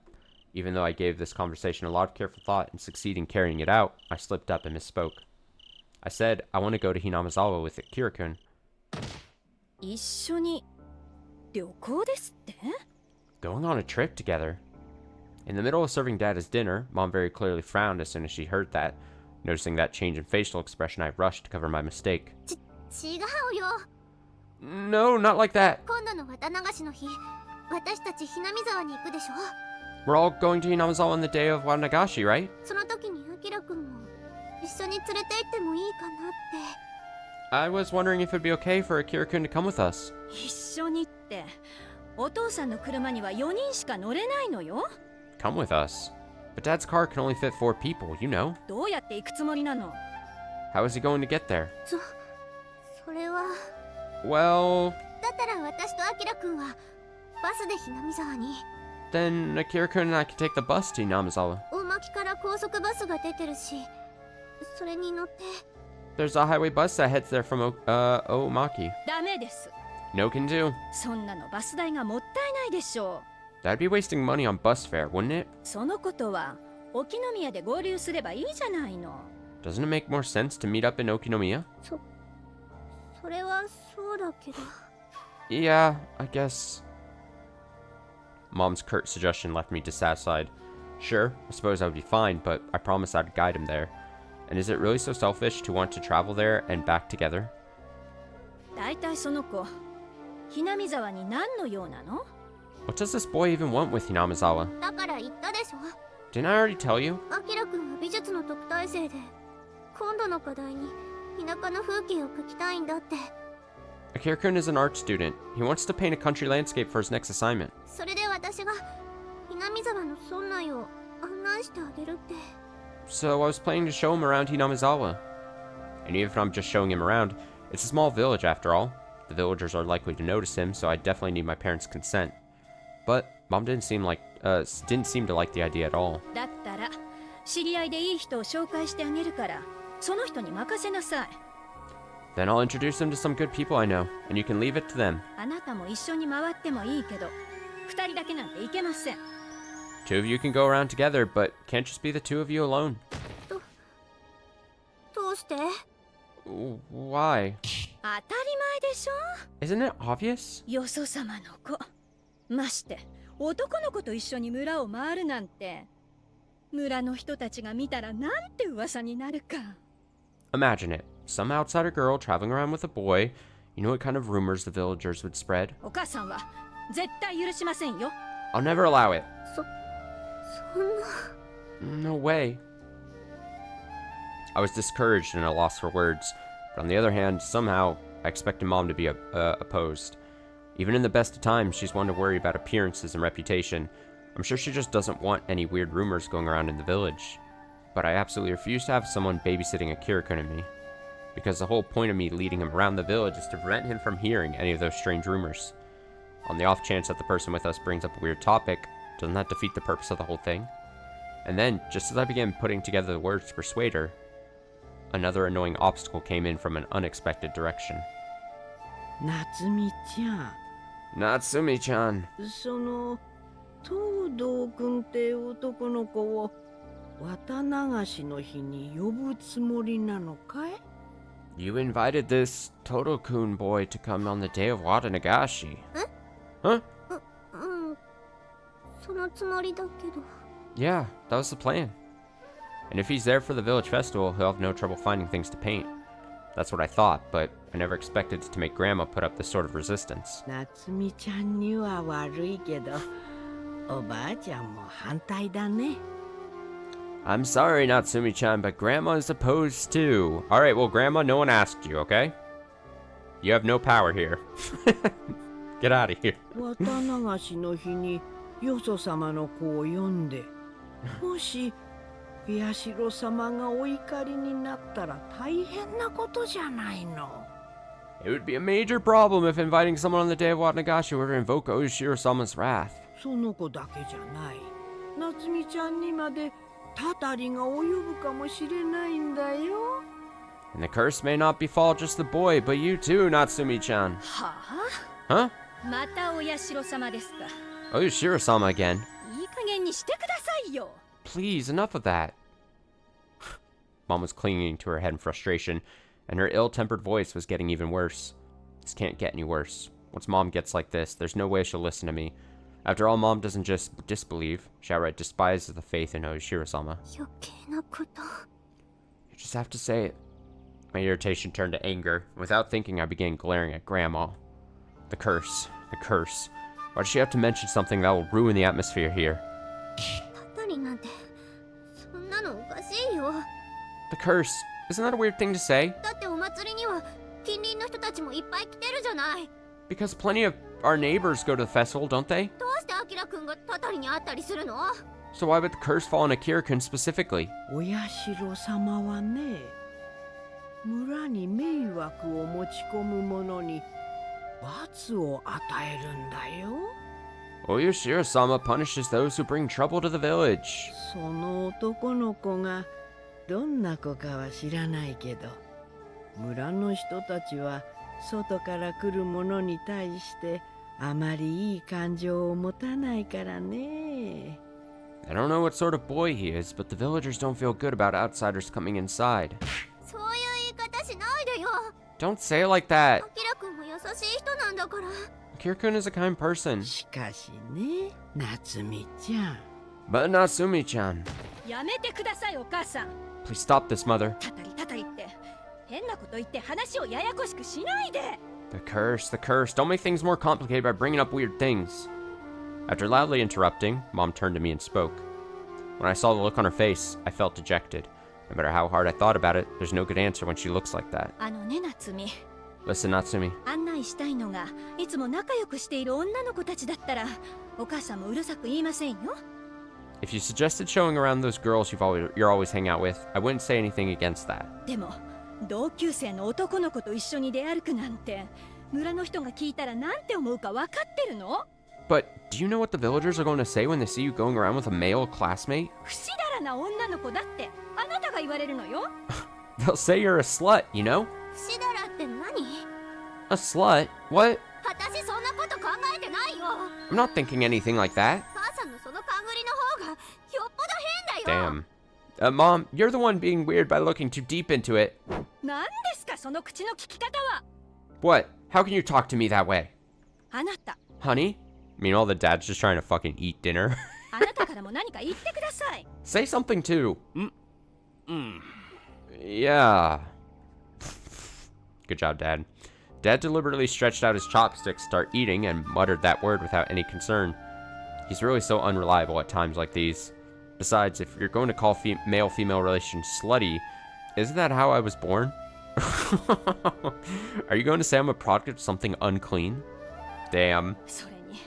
even though I gave this conversation a lot of careful thought and succeeded in carrying it out, I slipped up and misspoke. I said I want to go to Hinamizawa with Akira-kun. 一緒に旅行ですって？ Going on a trip together. In the middle of serving Dad his dinner, Mom very clearly frowned as soon as she heard that. Noticing that change in facial expression, I rushed to cover my mistake. 違うよ。 No, not like that. 今度の綿流しの日、私たちひなみ沢に行くでしょ。 We're all going to Hinamizawa on the day of Wanagashi, right? その時にあきらくんも一緒に連れて行ってもいいかなって。 I was wondering if it'd be okay for Akira-kun to come with us. 一緒にって、お父さんの車には4人しか乗れないのよ。 Come with us? But Dad's car can only fit 4 people, you know. どうやって行くつもりなの？ How is he going to get there? それは。 Well... だったら私とあきらくんはバスでひなみ沢に。 Then Akira-kun and I can take the bus to Hinamizawa. 大巻から高速バスが出てるし、それに乗って。 There's a highway bus that heads there from Omaki. ダメです。 No can do. そんなのバス代がもったいないでしょう。 That'd be wasting money on bus fare, wouldn't it? そのことは沖宮で合流すればいいじゃないの。 Doesn't it make more sense to meet up in Okinomiya? それはそうだけど。 Yeah, I guess. Mom's curt suggestion left me dissatisfied. Sure, I suppose I would be fine, but I promised I'd guide him there. And is it really so selfish to want to travel there and back together? だいたいその子、ひなみ沢に何の用なの？ What does this boy even want with Hinamizawa? だから言ったでしょ。 Didn't I already tell you? あきらくんは美術の特待生で、今度の課題に田舎の風景を描きたいんだって。 Akira-kun is an art student. He wants to paint a country landscape for his next assignment. それで私がひなみ沢の村内を案内してあげるって。 So I was planning to show him around Hinamizawa. And even if I'm just showing him around, it's a small village after all. The villagers are likely to notice him, so I definitely need my parents' consent. But Mom didn't seem to like the idea at all. だったら知り合いでいい人を紹介してあげるから、その人に任せなさい。 Then I'll introduce him to some good people I know, and you can leave it to them. あなたも一緒に回ってもいいけど、2人だけなんていけません。 Two of you can go around together, but can't just be the two of you alone. どうして？ Why? 当たり前でしょ。 Isn't it obvious? よそ様の子。まして男の子と一緒に村を回るなんて。村の人たちが見たらなんて噂になるか。 Imagine it. Some outsider girl traveling around with a boy. You know what kind of rumors the villagers would spread? お母さんは絶対許しませんよ。 I'll never allow it. そんな。 No way. I was discouraged and at a loss for words. But on the other hand, somehow, I expected Mom to be opposed. Even in the best of times, she's one to worry about appearances and reputation. I'm sure she just doesn't want any weird rumors going around in the village. But I absolutely refuse to have someone babysitting Akira-kun and me. Because the whole point of me leading him around the village is to prevent him from hearing any of those strange rumors. On the off chance that the person with us brings up a weird topic, doesn't that defeat the purpose of the whole thing? And then, just as I began putting together the words to persuade her, another annoying obstacle came in from an unexpected direction. 夏美ちゃん、 Natsumi-chan. その東堂君って男の子を綿流しの日に呼ぶつもりなのかい？ You invited this Toro-kun boy to come on the day of Watanagashi. Huh? うん。そのつもりだけど。 Yeah, that was the plan. And if he's there for the village festival, he'll have no trouble finding things to paint. That's what I thought, but I never expected to make Grandma put up this sort of resistance. 夏美ちゃんには悪いけど、おばあちゃんも反対だね。 I'm sorry, Natsumi-chan, but Grandma is opposed too. Alright, well, Grandma, no one asked you, okay? You have no power here. Get out of here. 綿流しの日によそ様の子を呼んで、もし宮代様がお怒りになったら大変なことじゃないの。 It would be a major problem if inviting someone on the day of Watanagashi were to invoke Oshiro-sama's wrath. その子だけじゃない。夏美ちゃんにまでたたりが及ぶかもしれないんだよ。 And the curse may not befall just the boy, but you too, Natsumi-chan. は Huh? あ、またお社様ですか。 Oshiro-sama again. いい加減にしてくださいよ。 Please, enough of that. Mom was clinging to her head in frustration, and her ill-tempered voice was getting even worse. This can't get any worse. Once Mom gets like this, there's no way she'll listen to me. After all, Mom doesn't just disbelieve, she outright despises the faith in Oshiro-sama. 余計なこと。 You just have to say it. My irritation turned to anger. Without thinking, I began glaring at Grandma. The curse. The curse. Why does she have to mention something that will ruin the atmosphere here? たたりなんて、そんなのおかしいよ。 The curse. Isn't that a weird thing to say? だってお祭りには近隣の人たちもいっぱい来てるじゃない。 Because plenty of our neighbors go to the festival, don't they? どうしてアキラくんがたたりにあったりするの？ So why would the curse fall on Akira-kun specifically? お社様はね、村に迷惑を持ち込む者に罰を与えるんだよ。 Oshiro-sama punishes those who bring trouble to the village. その男の子がどんな子かは知らないけど、村の人たちは外から来る者に対してあまりいい感情を持たないからね。 I don't know what sort of boy he is, but the villagers don't feel good about outsiders coming inside. そういう言い方しないでよ。 Don't say it like that. アキラくんも優しい人なんだから。 Akira-kun is a kind person. しかしね、夏美ちゃん。 But Natsumi-chan. やめてください、お母さん。 Please stop this, mother. たたりたたりって変なこと言って話をややこしくしないで。 The curse, the curse. Don't make things more complicated by bringing up weird things. After loudly interrupting, Mom turned to me and spoke. When I saw the look on her face, I felt dejected. No matter how hard I thought about it, there's no good answer when she looks like that. あのね、夏美。 Listen, Natsumi. 案内したいのがいつも仲良くしている女の子たちだったらお母さんもうるさく言いませんよ。 If you suggested showing around those girls you're always hang out with, I wouldn't say anything against that. でも同級生の男の子と一緒に出歩くなんて村の人が聞いたらなんて思うか分かってるの？ But do you know what the villagers are going to say when they see you going around with a male classmate? 不死だらな女の子だってあなたが言われるのよ。 They'll say you're a slut, you know? 不死だらって何？ A slut? What? 私そんなこと考えてないよ。 I'm not thinking anything like that. 母さんのその勘繰りの方がよっぽど変だよ。 Damn. Mom, you're the one being weird by looking too deep into it. 何ですかその口の聞き方は。 What? How can you talk to me that way? あなた。 Honey? Meanwhile, the dad's just trying to fucking eat dinner. あなたからも何か言ってください。 Say something too. Mm. Yeah. Good job, Dad. Dad deliberately stretched out his chopsticks to start eating and muttered that word without any concern. He's really so unreliable at times like these. Besides, if you're going to call male-female relations slutty, isn't that how I was born? Are you going to say I'm a product of something unclean? Damn. それに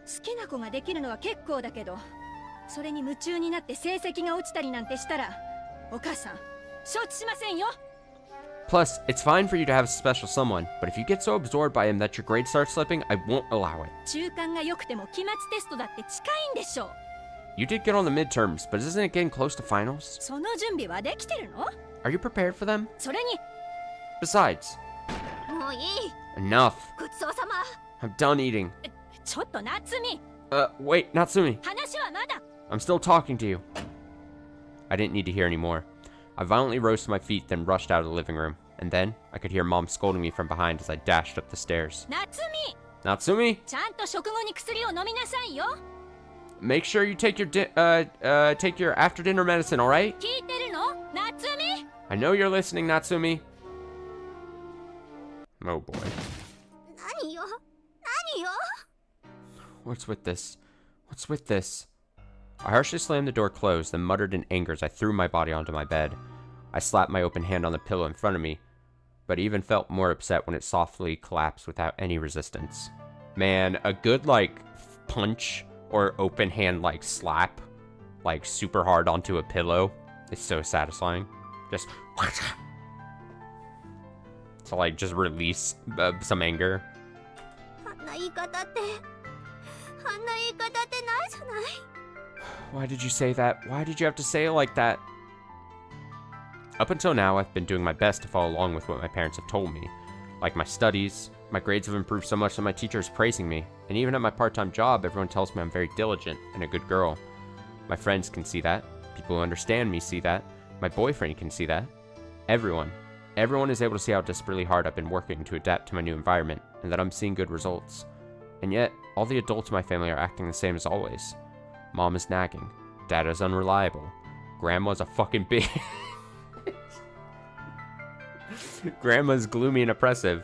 好きな子ができるのは結構だけど、それに夢中になって成績が落ちたりなんてしたらお母さん承知しませんよ。 Plus, it's fine for you to have a special someone, but if you get so absorbed by him that your grades start slipping, I won't allow it. 中間が良くても期末テストだって近いんでしょう。 You did get on the midterms, but isn't it getting close to finals? その準備はできてるの？ Are you prepared for them? それに Besides, もういい。 enough. ごちそうさま。 I'm done eating. ちょっと夏美、 Wait, Natsumi. 話はまだ。 I'm still talking to you. I didn't need to hear any more. I violently rose to my feet, then rushed out of the living room. And then, I could hear Mom scolding me from behind as I dashed up the stairs. 夏美、 Natsumi, ちゃんと食後に薬を飲みなさいよ。 make sure you take your take your after dinner medicine, alright? 聞いてるの？夏美。 I know you're listening, Natsumi. Oh boy. 何よ。何よ。 What's with this? What's with this? I harshly slammed the door closed, then muttered in anger as I threw my body onto my bed. I slapped my open hand on the pillow in front of me, but even felt more upset when it softly collapsed without any resistance. Man, a good, like, punch or open hand, like, slap, like, super hard onto a pillow is so satisfying. Just, to, like, just release some anger. あんな言い方って、あんな言い方ってないじゃない。 Why did you say that? Why did you have to say it like that? Up until now, I've been doing my best to follow along with what my parents have told me. Like my studies, my grades have improved so much that my teacher is praising me, and even at my part-time job, everyone tells me I'm very diligent and a good girl. My friends can see that. People who understand me see that. My boyfriend can see that. Everyone is able to see how desperately hard I've been working to adapt to my new environment, and that I'm seeing good results. And yet, all the adults in my family are acting the same as always. Mom is nagging. Dad is unreliable. Grandma's a fucking bitch. Grandma's gloomy and oppressive.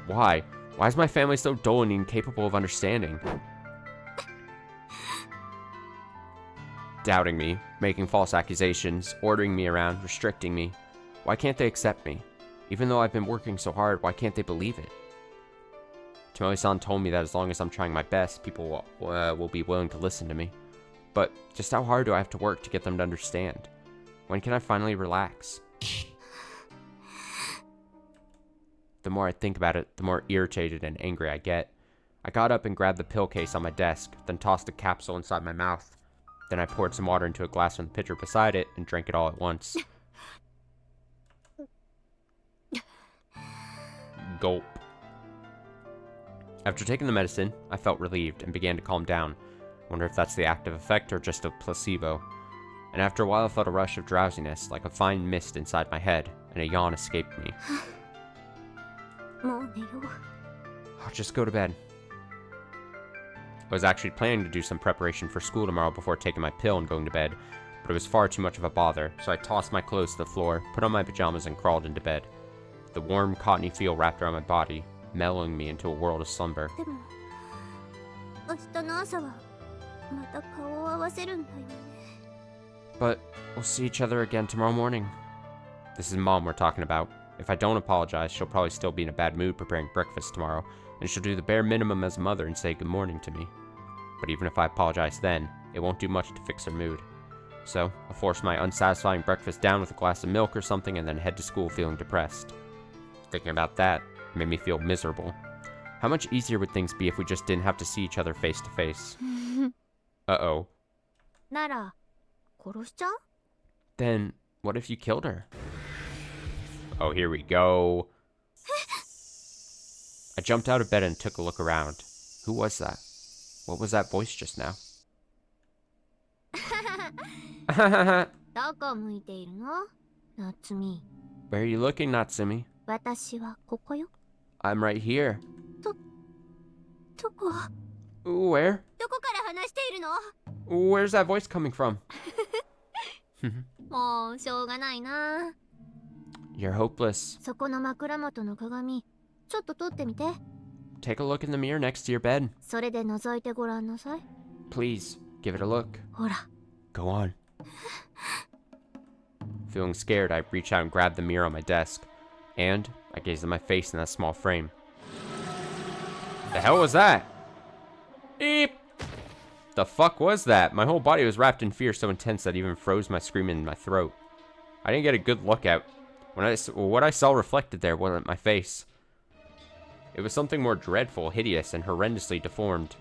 Why? Why is my family so dull and incapable of understanding? Doubting me, making false accusations, ordering me around, restricting me. Why can't they accept me? Even though I've been working so hard, why can't they believe it? Tomoe-san told me that as long as I'm trying my best, people will be willing to listen to me. But just how hard do I have to work to get them to understand? When can I finally relax? The more I think about it, the more irritated and angry I get. I got up and grabbed the pill case on my desk, then tossed the capsule inside my mouth. Then I poured some water into a glass from the pitcher beside it and drank it all at once. Gulp. After taking the medicine, I felt relieved and began to calm down. Wonder if that's the active effect or just a placebo. And after a while I felt a rush of drowsiness, like a fine mist inside my head, and a yawn escaped me. もう寝よう。 I'll just go to bed. I was actually planning to do some preparation for school tomorrow before taking my pill and going to bed, but it was far too much of a bother, so I tossed my clothes to the floor, put on my pajamas, and crawled into bed. The warm, cottony feel wrapped around my body, mellowing me into a world of slumber. でも、明日の朝はまた顔を合わせるんだよね。 But we'll see each other again tomorrow morning. This is Mom we're talking about. If I don't apologize, she'll probably still be in a bad mood preparing breakfast tomorrow, and she'll do the bare minimum as a mother and say good morning to me. But even if I apologize then, it won't do much to fix her mood. So, I'll force my unsatisfying breakfast down with a glass of milk or something and then head to school feeling depressed. Thinking about that made me feel miserable. How much easier would things be if we just didn't have to see each other face to face? Uh-oh. なら、殺しちゃう？ Then, what if you killed her? Oh, here we go. I jumped out of bed and took a look around. Who was that? What was that voice just now? どこ向いているの？夏美。 Where are you looking, Natsumi? 私はここよ。 I'm right here. どこ？ Ooh, where? どこから話しているの？ Where's that voice coming from? もうしょうがないな。 You're hopeless. そこの枕元の鏡ちょっと取ってみて。 Take a look in the mirror next to your bed. それで覗いてごらんなさい。 Please, give it a look. ほら。 Go on. Feeling scared, I reach out and grab the mirror on my desk. And I gaze at my face in that small frame. The hell was that? Eep! The fuck was that? My whole body was wrapped in fear so intense that it even froze my screaming in my throat. I didn't get a good look at what I saw reflected there wasn't my face. It was something more dreadful, hideous, and horrendously deformed.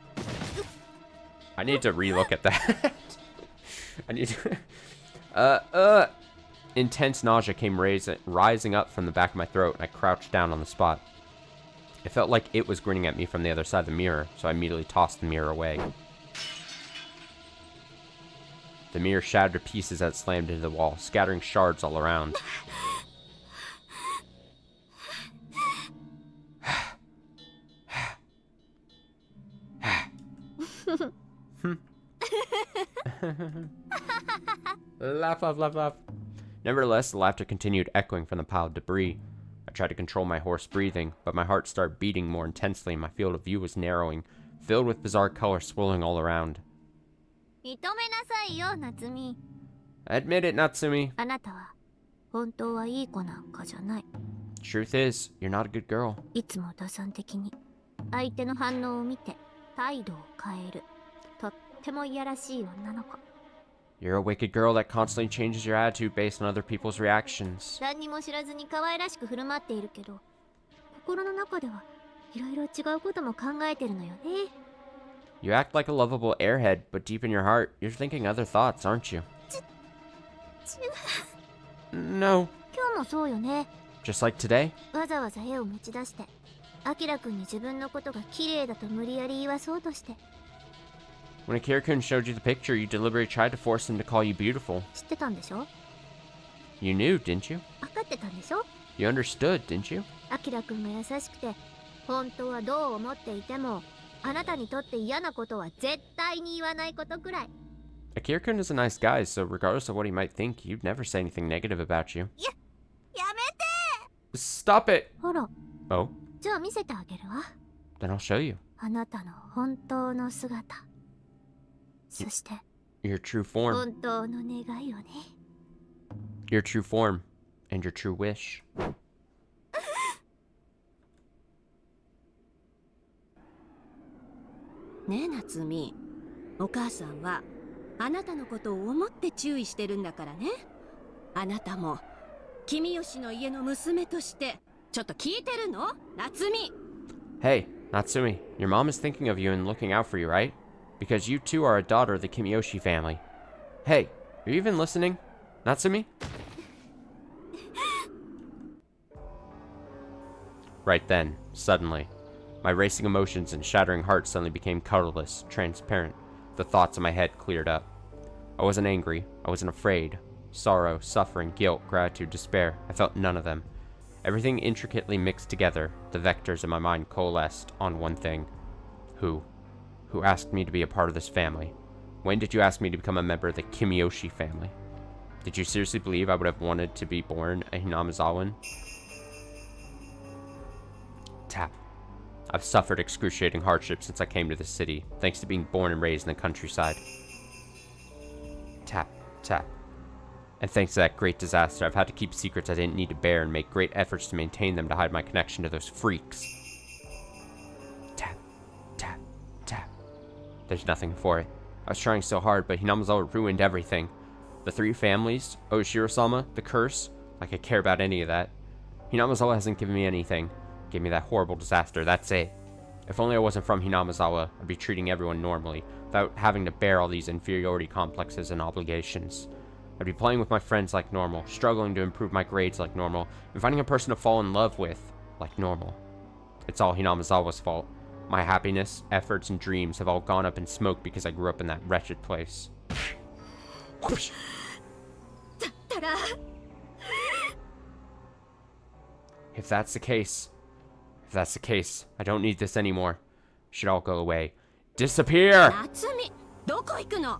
I need to relook at that. I need to... Intense nausea came rising up from the back of my throat, and I crouched down on the spot. It felt like it was grinning at me from the other side of the mirror, so I immediately tossed the mirror away. The mirror shattered to pieces as it slammed into the wall, scattering shards all around. Laugh, laugh, laugh, laugh. Nevertheless, the laughter continued echoing from the pile of debris. I tried to control my hoarse breathing, but my heart started beating more intensely and my field of view was narrowing, filled with bizarre colors swirling all around. 認めなさいよ、夏美。 Admit it, Natsumi. あなたは本当はいい子なんかじゃない。 Truth is, you're not a good girl. いつも打算的に相手の反応を見て態度を変える。とってもいやらしい女の子。 You're a wicked girl that constantly changes your attitude based on other people's reactions. 何にも知らずに可愛らしく振る舞っているけど、心の中ではいろいろ違うことも考えてるのよね。 You act like a lovable airhead, but deep in your heart, you're thinking other thoughts, aren't you? No. 今日もそうよね。 Just like today? わざわざ絵を持ち出して、アキラくんに自分のことが綺麗だと無理やり言わそうとして。 When Akira-kun showed you the picture, you deliberately tried to force him to call you beautiful. 知ってたんでしょ？ You knew, didn't you? 分かってたんでしょ？ You understood, didn't you? アキラくんが優しくて、本当はどう思っていても、あなたにとって嫌なことは絶対に言わないことくらい。 Akira-kun is a nice guy, so regardless of what he might think, you'd never say anything negative about you. やめて！ Stop it! ほら、 Oh? じゃあ見せてあげるわ。 Then I'll show you. あなたの本当の姿。そして、 Your true form. 本当の願いをね。 Your true form. And your true wish. ねえ夏美、お母さんはあなたのことを思って注意してるんだからね。あなたも君吉の家の娘としてちょっと聞いてるの？夏美。 Hey, Natsumi, your mom is thinking of you and looking out for you, right? Because you too are a daughter of the Kimiyoshi family. Hey, are you even listening? Natsumi? Right then, suddenly, my racing emotions and shattering heart suddenly became colorless, transparent. The thoughts in my head cleared up. I wasn't angry. I wasn't afraid. Sorrow, suffering, guilt, gratitude, despair. I felt none of them. Everything intricately mixed together, the vectors in my mind coalesced on one thing. Who asked me to be a part of this family? When did you ask me to become a member of the Kimiyoshi family? Did you seriously believe I would have wanted to be born a Hinamizawan? Tap. I've suffered excruciating hardship since I came to this city, thanks to being born and raised in the countryside. Tap, tap. And thanks to that great disaster, I've had to keep secrets I didn't need to bear and make great efforts to maintain them to hide my connection to those freaks. Tap, tap, tap. There's nothing for it. I was trying so hard, but Hinamizawa ruined everything. The three families, Oshiro-sama, the curse, like I care about any of that. Hinamizawa hasn't given me anything. Gave me that horrible disaster, that's it. If only I wasn't from Hinamizawa, I'd be treating everyone normally, without having to bear all these inferiority complexes and obligations. I'd be playing with my friends like normal, struggling to improve my grades like normal, and finding a person to fall in love with like normal. It's all Hinamizawa's fault. My happiness, efforts, and dreams have all gone up in smoke because I grew up in that wretched place. Whoosh. If that's the case, I don't need this anymore. It should all go away. Disappear! 夏美、どこ行くの？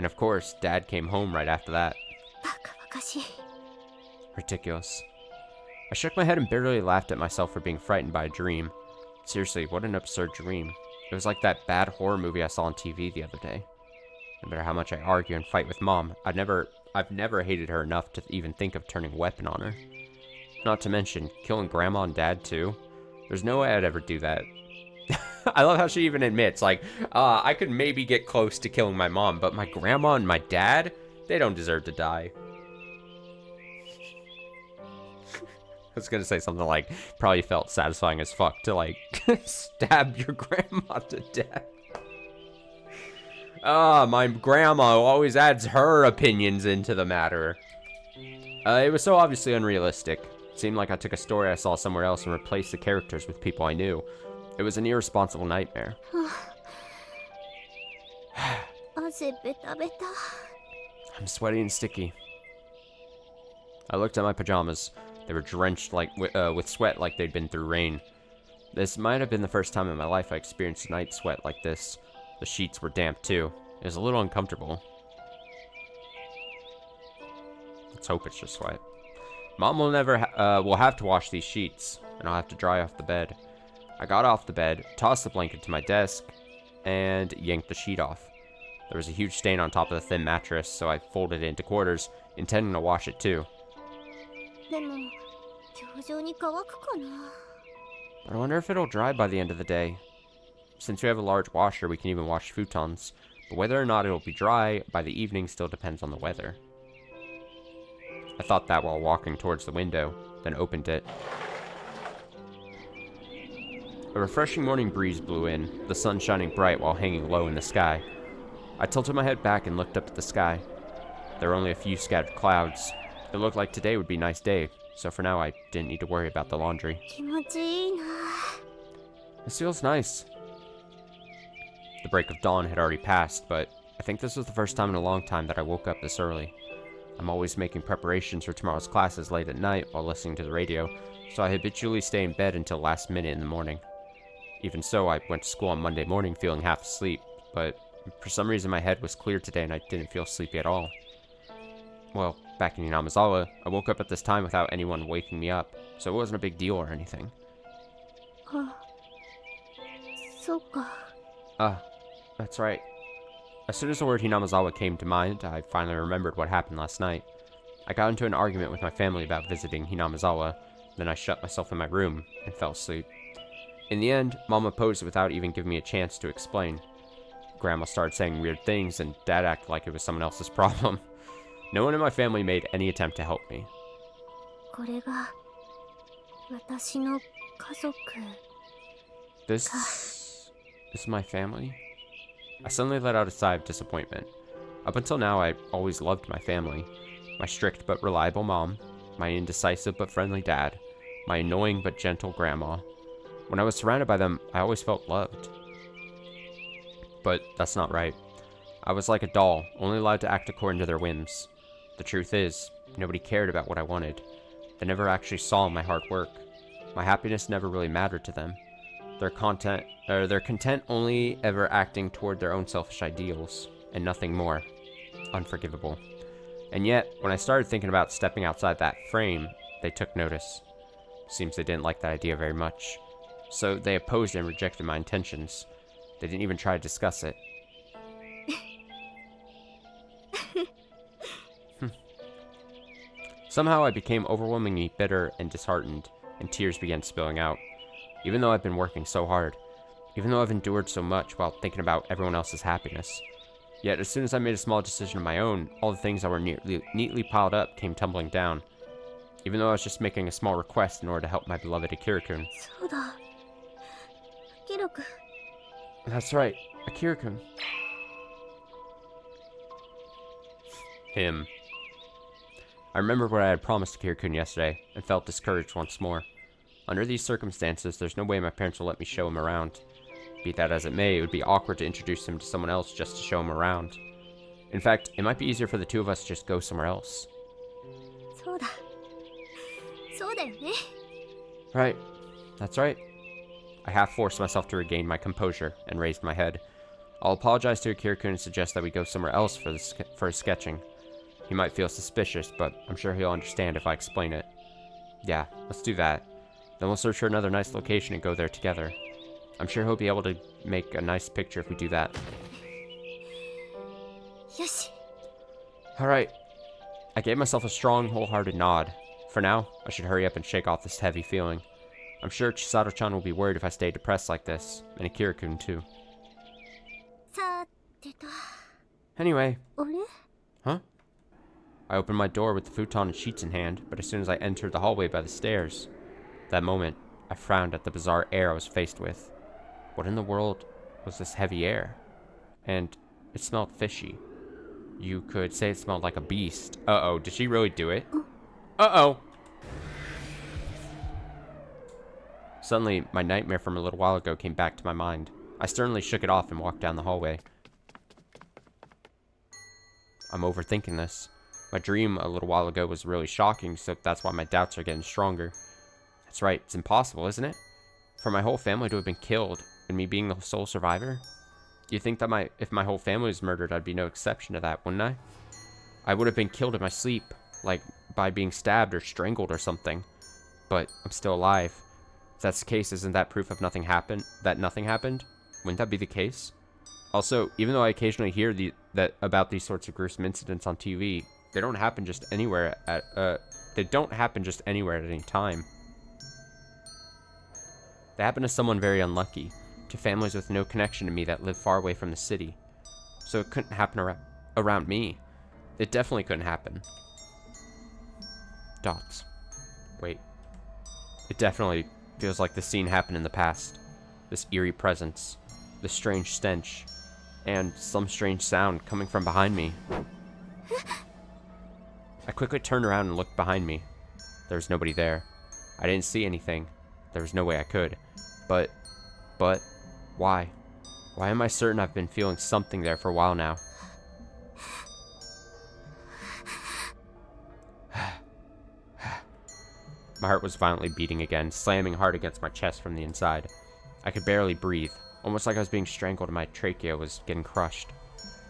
And of course, Dad came home right after that. バカバカしい。 Ridiculous. I shook my head and bitterly laughed at myself for being frightened by a dream. Seriously, what an absurd dream. It was like that bad horror movie I saw on TV the other day. No matter how much I argue and fight with Mom, I've never hated her enough to even think of turning a weapon on her. Not to mention, killing Grandma and Dad too. There's no way I'd ever do that. I love how she even admits, like, I could maybe get close to killing my mom, but my grandma and my dad, they don't deserve to die. I was gonna say something like, probably felt satisfying as fuck to, like, stab your grandma to death. My grandma always adds her opinions into the matter. It was so obviously unrealistic. It seemed like I took a story I saw somewhere else and replaced the characters with people I knew. It was an irresponsible nightmare. 汗ベタベタ。 I'm sweaty and sticky. I looked at my pajamas. They were drenched with sweat like they'd been through rain. This might have been the first time in my life I experienced a night sweat like this. The sheets were damp too. It was a little uncomfortable. Let's hope it's just sweat. Mom will will have to wash these sheets, and I'll have to dry off the bed. I got off the bed, tossed the blanket to my desk, and yanked the sheet off. There was a huge stain on top of the thin mattress, so I folded it into quarters, intending to wash it too. でも今日中に乾くかな。 But I wonder if it'll dry by the end of the day. Since we have a large washer, we can even wash futons, but whether or not it'll be dry by the evening still depends on the weather. I thought that while walking towards the window, then opened it. A refreshing morning breeze blew in, the sun shining bright while hanging low in the sky. I tilted my head back and looked up at the sky. There were only a few scattered clouds. It looked like today would be a nice day, so for now I didn't need to worry about the laundry. 気持ちいいな。 This feels nice. The break of dawn had already passed, but I think this was the first time in a long time that I woke up this early. I'm always making preparations for tomorrow's classes late at night while listening to the radio, so I habitually stay in bed until last minute in the morning. Even so, I went to school on Monday morning feeling half asleep, but for some reason my head was clear today and I didn't feel sleepy at all. Well, back in Inamazawa, I woke up at this time without anyone waking me up, so it wasn't a big deal or anything. あ、そうか。 That's right. As soon as the word Hinamazawa came to mind, I finally remembered what happened last night. I got into an argument with my family about visiting Hinamazawa, then I shut myself in my room and fell asleep. In the end, Mom opposed it without even giving me a chance to explain. Grandma started saying weird things, and Dad acted like it was someone else's problem. No one in my family made any attempt to help me. これが私の家族。 This is my family? I suddenly let out a sigh of disappointment. Up until now, I always loved my family. My strict but reliable mom, my indecisive but friendly dad, my annoying but gentle grandma. When I was surrounded by them, I always felt loved. But that's not right. I was like a doll, only allowed to act according to their whims. The truth is, nobody cared about what I wanted. They never actually saw my hard work. My happiness never really mattered to them. They're content only ever acting toward their own selfish ideals, and nothing more. Unforgivable. And yet, when I started thinking about stepping outside that frame, they took notice. Seems they didn't like that idea very much. So they opposed and rejected my intentions. They didn't even try to discuss it. Somehow I became overwhelmingly bitter and disheartened, and tears began spilling out. Even though I've been working so hard, even though I've endured so much while thinking about everyone else's happiness. Yet as soon as I made a small decision of my own, all the things that were neatly piled up came tumbling down. Even though I was just making a small request in order to help my beloved Akira-kun. そうだ。キロ君。 That's right, Akira-kun. Him. I remembered what I had promised Akira-kun yesterday, and felt discouraged once more. Under these circumstances, there's no way my parents will let me show him around. Be that as it may, it would be awkward to introduce him to someone else just to show him around. In fact, it might be easier for the two of us to just go somewhere else. そうだ。そうだよね。 Right. That's right. I half forced myself to regain my composure and raised my head. I'll apologize to Akira-kun and suggest that we go somewhere else for his sketching. He might feel suspicious, but I'm sure he'll understand if I explain it. Yeah, let's do that. Then we'll search for another nice location and go there together. I'm sure he'll be able to make a nice picture if we do that. Yoshi. Alright. I gave myself a strong, wholehearted nod. For now, I should hurry up and shake off this heavy feeling. I'm sure Chisato-chan will be worried if I stay depressed like this, and Akira-kun too. Anyway. Huh? I opened my door with the futon and sheets in hand, but as soon as I entered the hallway by the stairs, that moment, I frowned at the bizarre air I was faced with. What in the world was this heavy air? And it smelled fishy. You could say it smelled like a beast. Uh-oh, did she really do it? Uh-oh! Suddenly, my nightmare from a little while ago came back to my mind. I sternly shook it off and walked down the hallway. I'm overthinking this. My dream a little while ago was really shocking, so that's why my doubts are getting stronger. That's right, it's impossible, isn't it? For my whole family to have been killed, and me being the sole survivor? You'd think that if my whole family was murdered, I'd be no exception to that, wouldn't I? I would have been killed in my sleep, like by being stabbed or strangled or something. But I'm still alive. If that's the case, isn't that proof of nothing happened? Wouldn't that be the case? Also, even though I occasionally hear about these sorts of gruesome incidents on TV, they don't happen just anywhere at any time. They happen to someone very unlucky, to families with no connection to me that live far away from the city. So it couldn't happen around me. It definitely couldn't happen. Dots. Wait. It definitely feels like this scene happened in the past. This eerie presence, this strange stench, and some strange sound coming from behind me. I quickly turned around and looked behind me. There was nobody there. I didn't see anything. There was no way I could. But, why? Why am I certain I've been feeling something there for a while now? My heart was violently beating again, slamming hard against my chest from the inside. I could barely breathe, almost like I was being strangled and my trachea was getting crushed.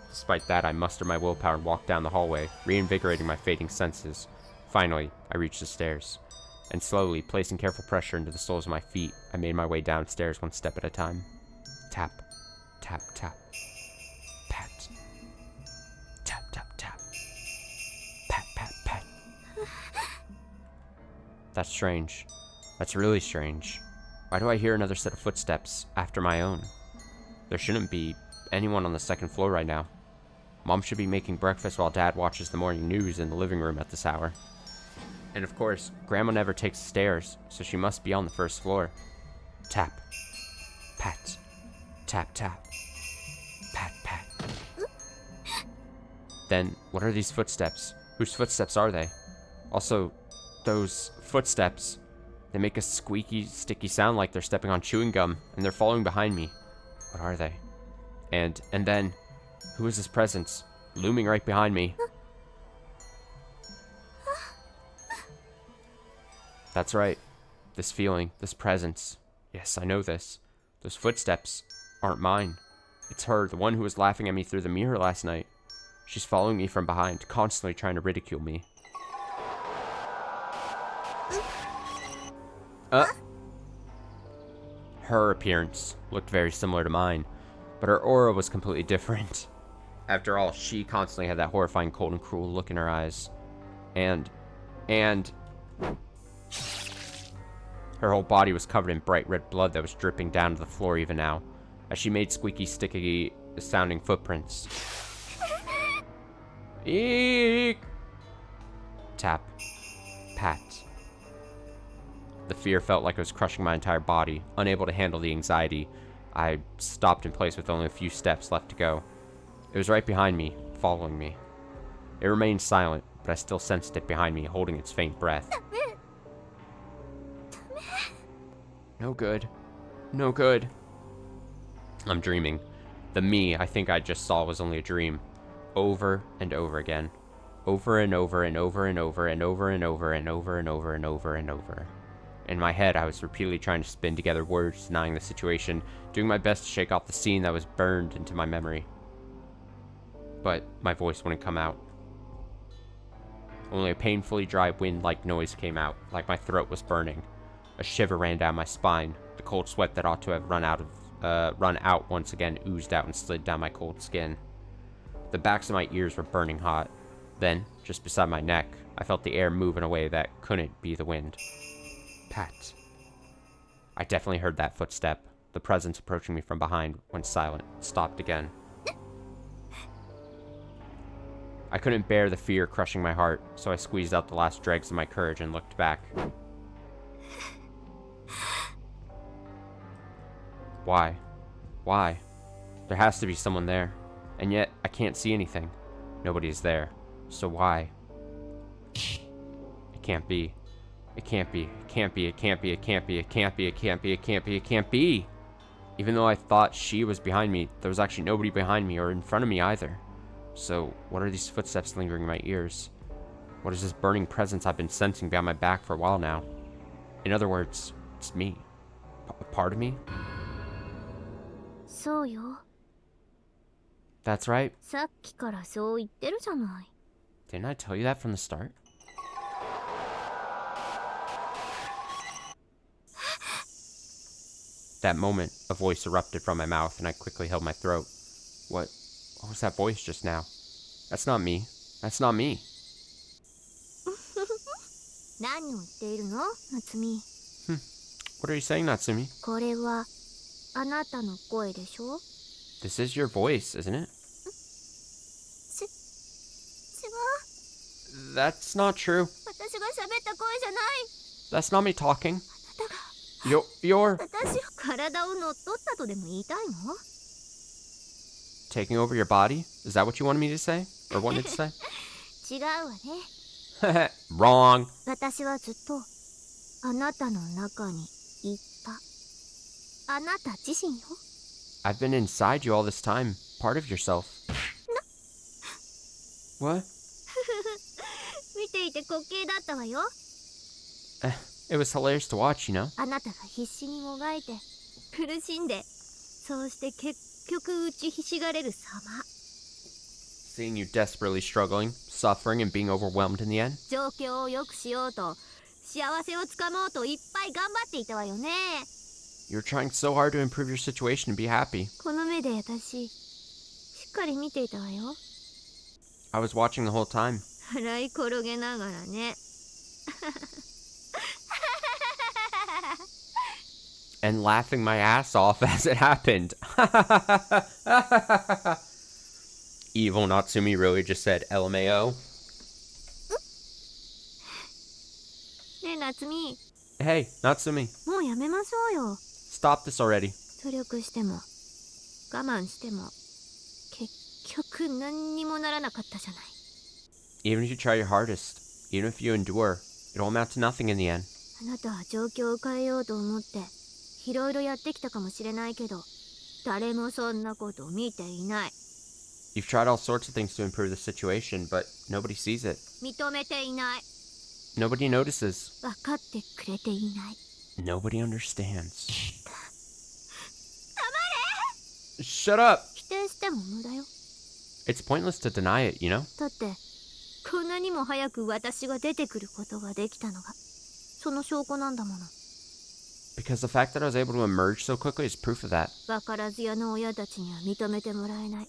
Despite that, I mustered my willpower and walked down the hallway, reinvigorating my fading senses. Finally, I reached the stairs. And slowly, placing careful pressure into the soles of my feet, I made my way downstairs one step at a time. Tap, tap, tap. Pat. Tap, tap, tap. Pat, pat, pat. That's strange. That's really strange. Why do I hear another set of footsteps after my own? There shouldn't be anyone on the second floor right now. Mom should be making breakfast while Dad watches the morning news in the living room at this hour. And of course, Grandma never takes the stairs, so she must be on the first floor. Tap. Pat. Tap, tap. Pat, pat. Then, what are these footsteps? Whose footsteps are they? Also, those footsteps, they make a squeaky, sticky sound like they're stepping on chewing gum, and they're following behind me. What are they? And then, who is this presence, looming right behind me? That's right. This feeling, this presence. Yes, I know this. Those footsteps aren't mine. It's her, the one who was laughing at me through the mirror last night. She's following me from behind, constantly trying to ridicule me. Her appearance looked very similar to mine, but her aura was completely different. After all, she constantly had that horrifying, cold and cruel look in her eyes. And her whole body was covered in bright red blood that was dripping down to the floor even now, as she made squeaky, sticky sounding footprints. Eek! Tap. Pat. The fear felt like it was crushing my entire body. Unable to handle the anxiety, I stopped in place with only a few steps left to go. It was right behind me, following me. It remained silent, but I still sensed it behind me, holding its faint breath. No good. No good. I'm dreaming. The me I think I just saw was only a dream. Over and over again. Over and over and over and over and over and over and over and over and over and over. In my head, I was repeatedly trying to spin together words denying the situation, doing my best to shake off the scene that was burned into my memory. But my voice wouldn't come out. Only a painfully dry wind-like noise came out, like my throat was burning. A shiver ran down my spine. The cold sweat that ought to have run out once again oozed out and slid down my cold skin. The backs of my ears were burning hot. Then, just beside my neck, I felt the air move in a way that couldn't be the wind. Pat. I definitely heard that footstep. The presence approaching me from behind went silent, stopped again. I couldn't bear the fear crushing my heart, so I squeezed out the last dregs of my courage and looked back. Why? Why? There has to be someone there. And yet, I can't see anything. Nobody is there. So why? It can't be. It can't be. It can't be. It can't be. It can't be. It can't be. It can't be. It can't be. It can't be. Even though I thought she was behind me, there was actually nobody behind me or in front of me either. So, what are these footsteps lingering in my ears? What is this burning presence I've been sensing behind my back for a while now? In other words, it's me. A part of me? そうよ。 That's right. さっきからそう言ってるじゃない。 Didn't I tell you that from the start? That moment, a voice erupted from my mouth, and I quickly held my throat. What was that voice just now? That's not me. That's not me. 何を言っているの、夏美。What are you saying, Natsumi? これはあなたの声でしょ？ This is your voice, isn't it? 違う。 That's not true. 私が喋った声じゃない。 That's not me talking. あなたが You're 私を体を乗っ取ったとでも言いたいの？ taking over your body? Is that what you wanted me to say? Or wanted to say? 違うわね。 Wrong. 私はずっとあなたの中にいた。あなた自身よ。 I've been inside you all this time. Part of yourself. What? 見ていて滑稽だったわよ。 It was hilarious to watch, you know? あなたが必死にもがいて苦しんで、そうして結局打ちひしがれる様。 Seeing you desperately struggling, suffering, and being overwhelmed in the end. 状況を良くしようと、幸せをつかもうといっぱい頑張っていたわよね。 You're trying so hard to improve your situation and be happy. この目で私、しっかり見ていたわよ。 I was watching the whole time. 払い転げながらね。And laughing my ass off as it happened. Evil Natsumi really just said LMAO. ねえ夏美、 Hey, Natsumi, もうやめましょうよ。 stop this already. 努力しても我慢しても結局何にもならなかったじゃない。 Even if you try your hardest, even if you endure, it'll amount to nothing in the end. あなたは状況を変えようと思っていろいろやってきたかもしれないけど、誰もそんなことを見ていない。 You've tried all sorts of things to improve the situation, but nobody sees it. 認めていない。 Nobody notices. 分かってくれていない。 Nobody understands. 黙れ！ Shut up! 否定しても無駄よ。 It's pointless to deny it, you know? だってこんなにも早く私が出てくることができたのがその証拠なんだもの。 Because the fact that I was able to emerge so quickly is proof of that. 分からず屋の親たちには認めてもらえない。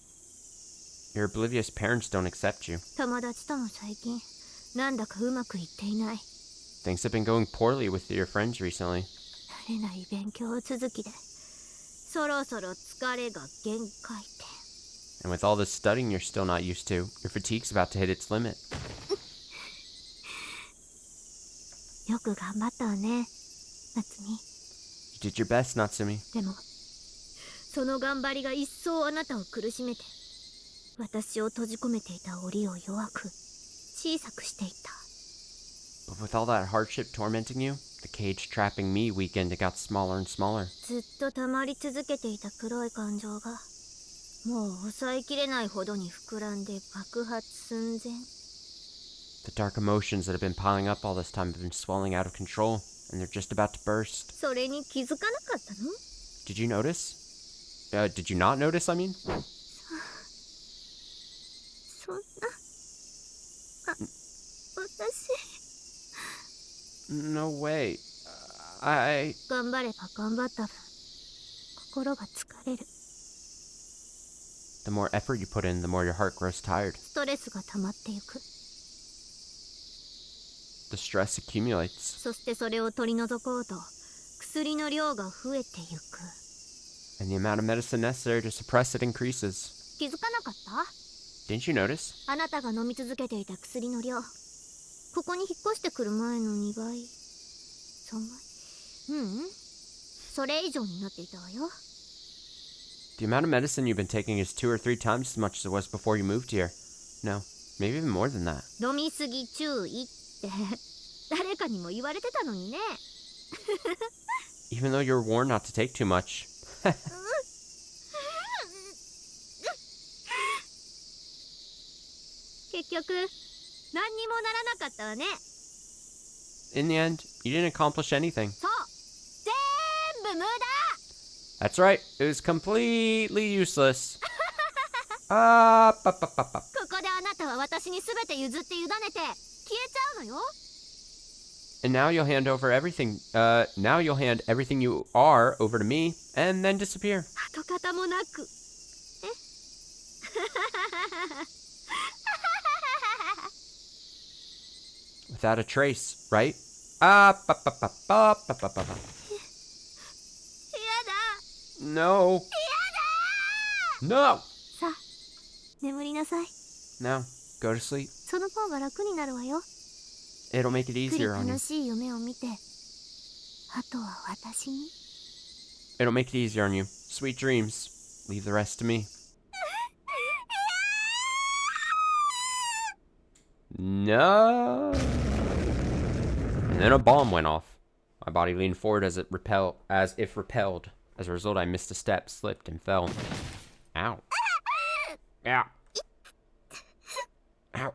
Your oblivious parents don't accept you. 友達とも最近なんだかうまくいっていない。 Things have been going poorly with your friends recently. 慣れない勉強続きでそろそろ疲れが限界点。 And with all this studying you're still not used to, your fatigue's about to hit its limit. よく頑張ったわね、夏美。 You did your best, Natsumi. でもその頑張りが一層あなたを苦しめて、私を閉じ込めていた檻を弱く小さくしていった。 But with all that hardship tormenting you, the cage trapping me weakened and got smaller and smaller. ずっと溜まり続けていた黒い感情がもう抑えきれないほどに膨らんで爆発寸前。 The dark emotions that have been piling up all this time have been swelling out of control, and they're just about to burst. それに気づかなかったの？ Did you notice? Did you not notice, I mean? そんな。私。 No way. 頑張れば頑張った分、心が疲れる。 The more effort you put in, the more your heart grows tired. ストレスが溜まってゆく。 The stress accumulates. そしてそれを取り除こうと、薬の量が増えてゆく。 And the amount of medicine necessary to suppress it increases. 気づかなかった？ Didn't you notice? あなたが飲み続けていた薬の量、ここに引っ越してくる前の2倍、3倍、それ以上になっていたわよ。 The amount of medicine you've been taking is 2 or 3 times as much as it was before you moved here. No, maybe even more than that. 飲みすぎ注意って誰かにも言われてたのにね。 Even though you're warned not to take too much. 結局何にもならなかったわね。 In the end, you didn't accomplish anything. そう、全部無駄。 That's right, it was completely useless. ここであなたは私に全て譲って委ねて消えちゃうのよ。 And now you'll hand everything you are over to me, and then disappear. 跡形もなく。Without a trace, right? やだ。 No. No. さあ、眠りなさい。 Now, go to sleep. その方が楽になるわよ。 It'll make it ゆっくり easier on you. 楽しい夢を見て、あとは私に。 It'll make it easier on you. Sweet dreams. Leave the rest to me. No. And then a bomb went off. My body leaned forward as if repelled. As a result, I missed a step, slipped, and fell. Ow. Ow. Ow.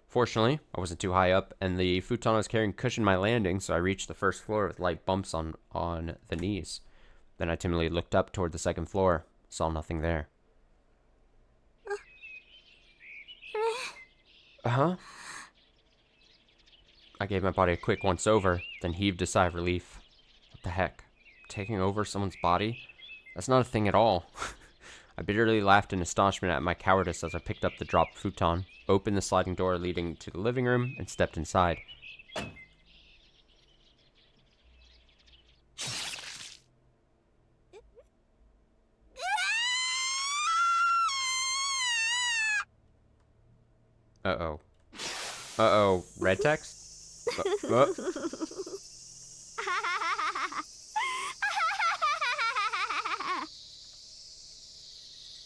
Fortunately, I wasn't too high up, and the futon I was carrying cushioned my landing, so I reached the first floor with light bumps on the knees. Then I timidly looked up toward the second floor. Saw nothing there. Uh-huh. I gave my body a quick once-over, then heaved a sigh of relief. What the heck? Taking over someone's body? That's not a thing at all. I bitterly laughed in astonishment at my cowardice as I picked up the dropped futon, opened the sliding door leading to the living room, and stepped inside. Uh-oh. Uh-oh. Red text?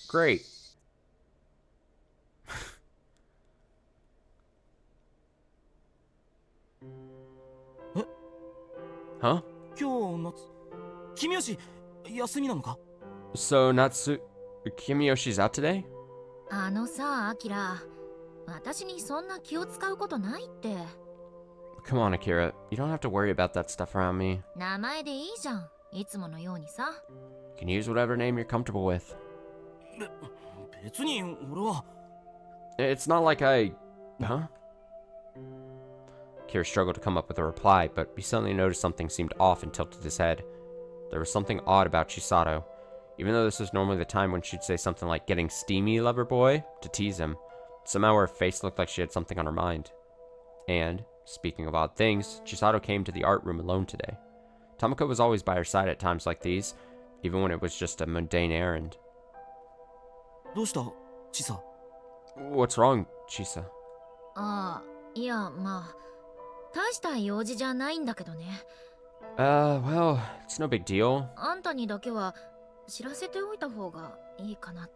Great. Huh? 今日君吉休みなのか? So, Kimiyoshi's out today? あのさ、アキラ。私にそんな気を使うことないって。 Come on, Akira. You don't have to worry about that stuff around me. 名前でいいじゃん。いつものようにさ。 You can use whatever name you're comfortable with. 別に俺は。 It's not like I... Huh? Akira struggled to come up with a reply, but he suddenly noticed something seemed off and tilted his head. There was something odd about Chisato. Even though this was normally the time when she'd say something like getting steamy, lover boy, to tease him, somehow her face looked like she had something on her mind. And, speaking of odd things, Chisato came to the art room alone today. Tamako was always by her side at times like these, even when it was just a mundane errand. どうしたチサ? What's wrong, Chisa? ああ、いや、まあ、大した用事じゃないんだけどね。Well, it's no big deal. あんたにだけは知らせておいた方がいいかなって。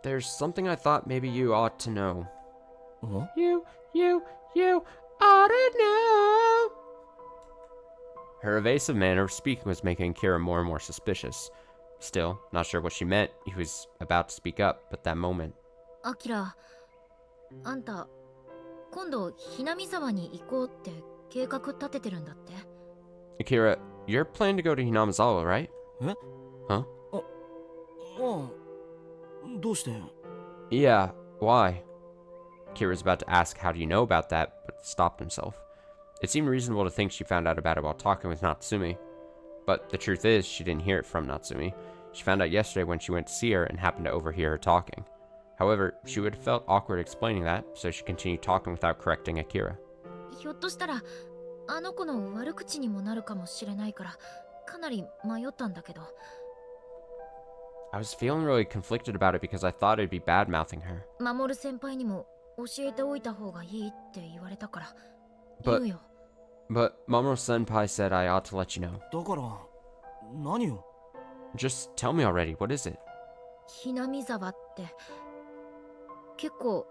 There's something I thought maybe you ought to know. Huh? You ought to know. Her evasive manner of speaking was making Kira more and more suspicious. Still, not sure what she meant, he was about to speak up, but that moment. アキラ、あんた、今度、ひなみ沢に行こうって計画立ててるんだって。Akira, you're planning to go to Hinamizawa, right? え Huh? ああどうして Yeah, why? Akira's about to ask how do you know about that, but stopped himself. It seemed reasonable to think she found out about it while talking with Natsumi. But the truth is, she didn't hear it from Natsumi. She found out yesterday when she went to see her and happened to overhear her talking. However, she would have felt awkward explaining that, so she continued talking without correcting Akira. ひょっとしたらあの子の悪口にもなるかもしれないからかなり迷ったんだけど。 I was feeling really conflicted about it because I thought I'd be bad-mouthing her. 守先輩にも教えておいた方がいいって言われたから言 But, うよ。 but Mamoru-senpai said I ought to let you know. だから何よ Just tell me already, what is it? ひなみ沢って結構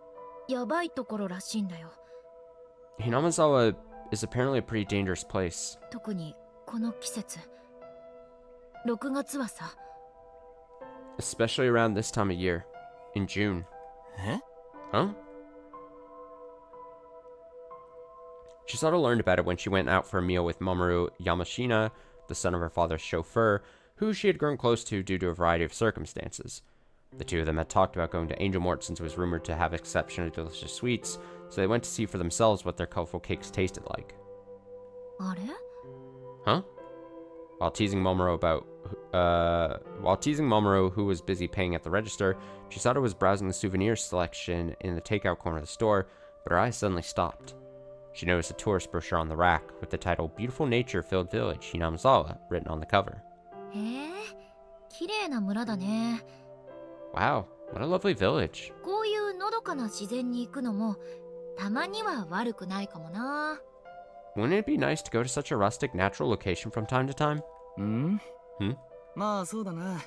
やばいところらしいんだよ。 Hinamizawa is apparently a pretty dangerous place. 特にこの季節6月はさ。 Especially around this time of year. In June. え Huh? Chisato learned about it when she went out for a meal with Mamoru Yamashina, the son of her father's chauffeur, who she had grown close to due to a variety of circumstances. The two of them had talked about going to Angel Mort since it was rumored to have exceptionally delicious sweets, so they went to see for themselves what their colorful cakes tasted like. あれ Huh? While teasing Mamoru, who was busy paying at the register, Chisato was browsing the souvenir selection in the takeout corner of the store, but her eyes suddenly stopped. She noticed a tourist brochure on the rack with the title Beautiful Nature-Filled Village, Hinamizawa, written on the cover. へえ、綺麗な村だね。 Wow, what a lovely village. こういうのどかな自然に行くのもたまには悪くないかもな。 Wouldn't it be nice to go to such a rustic, natural location from time to time? まあそうだな。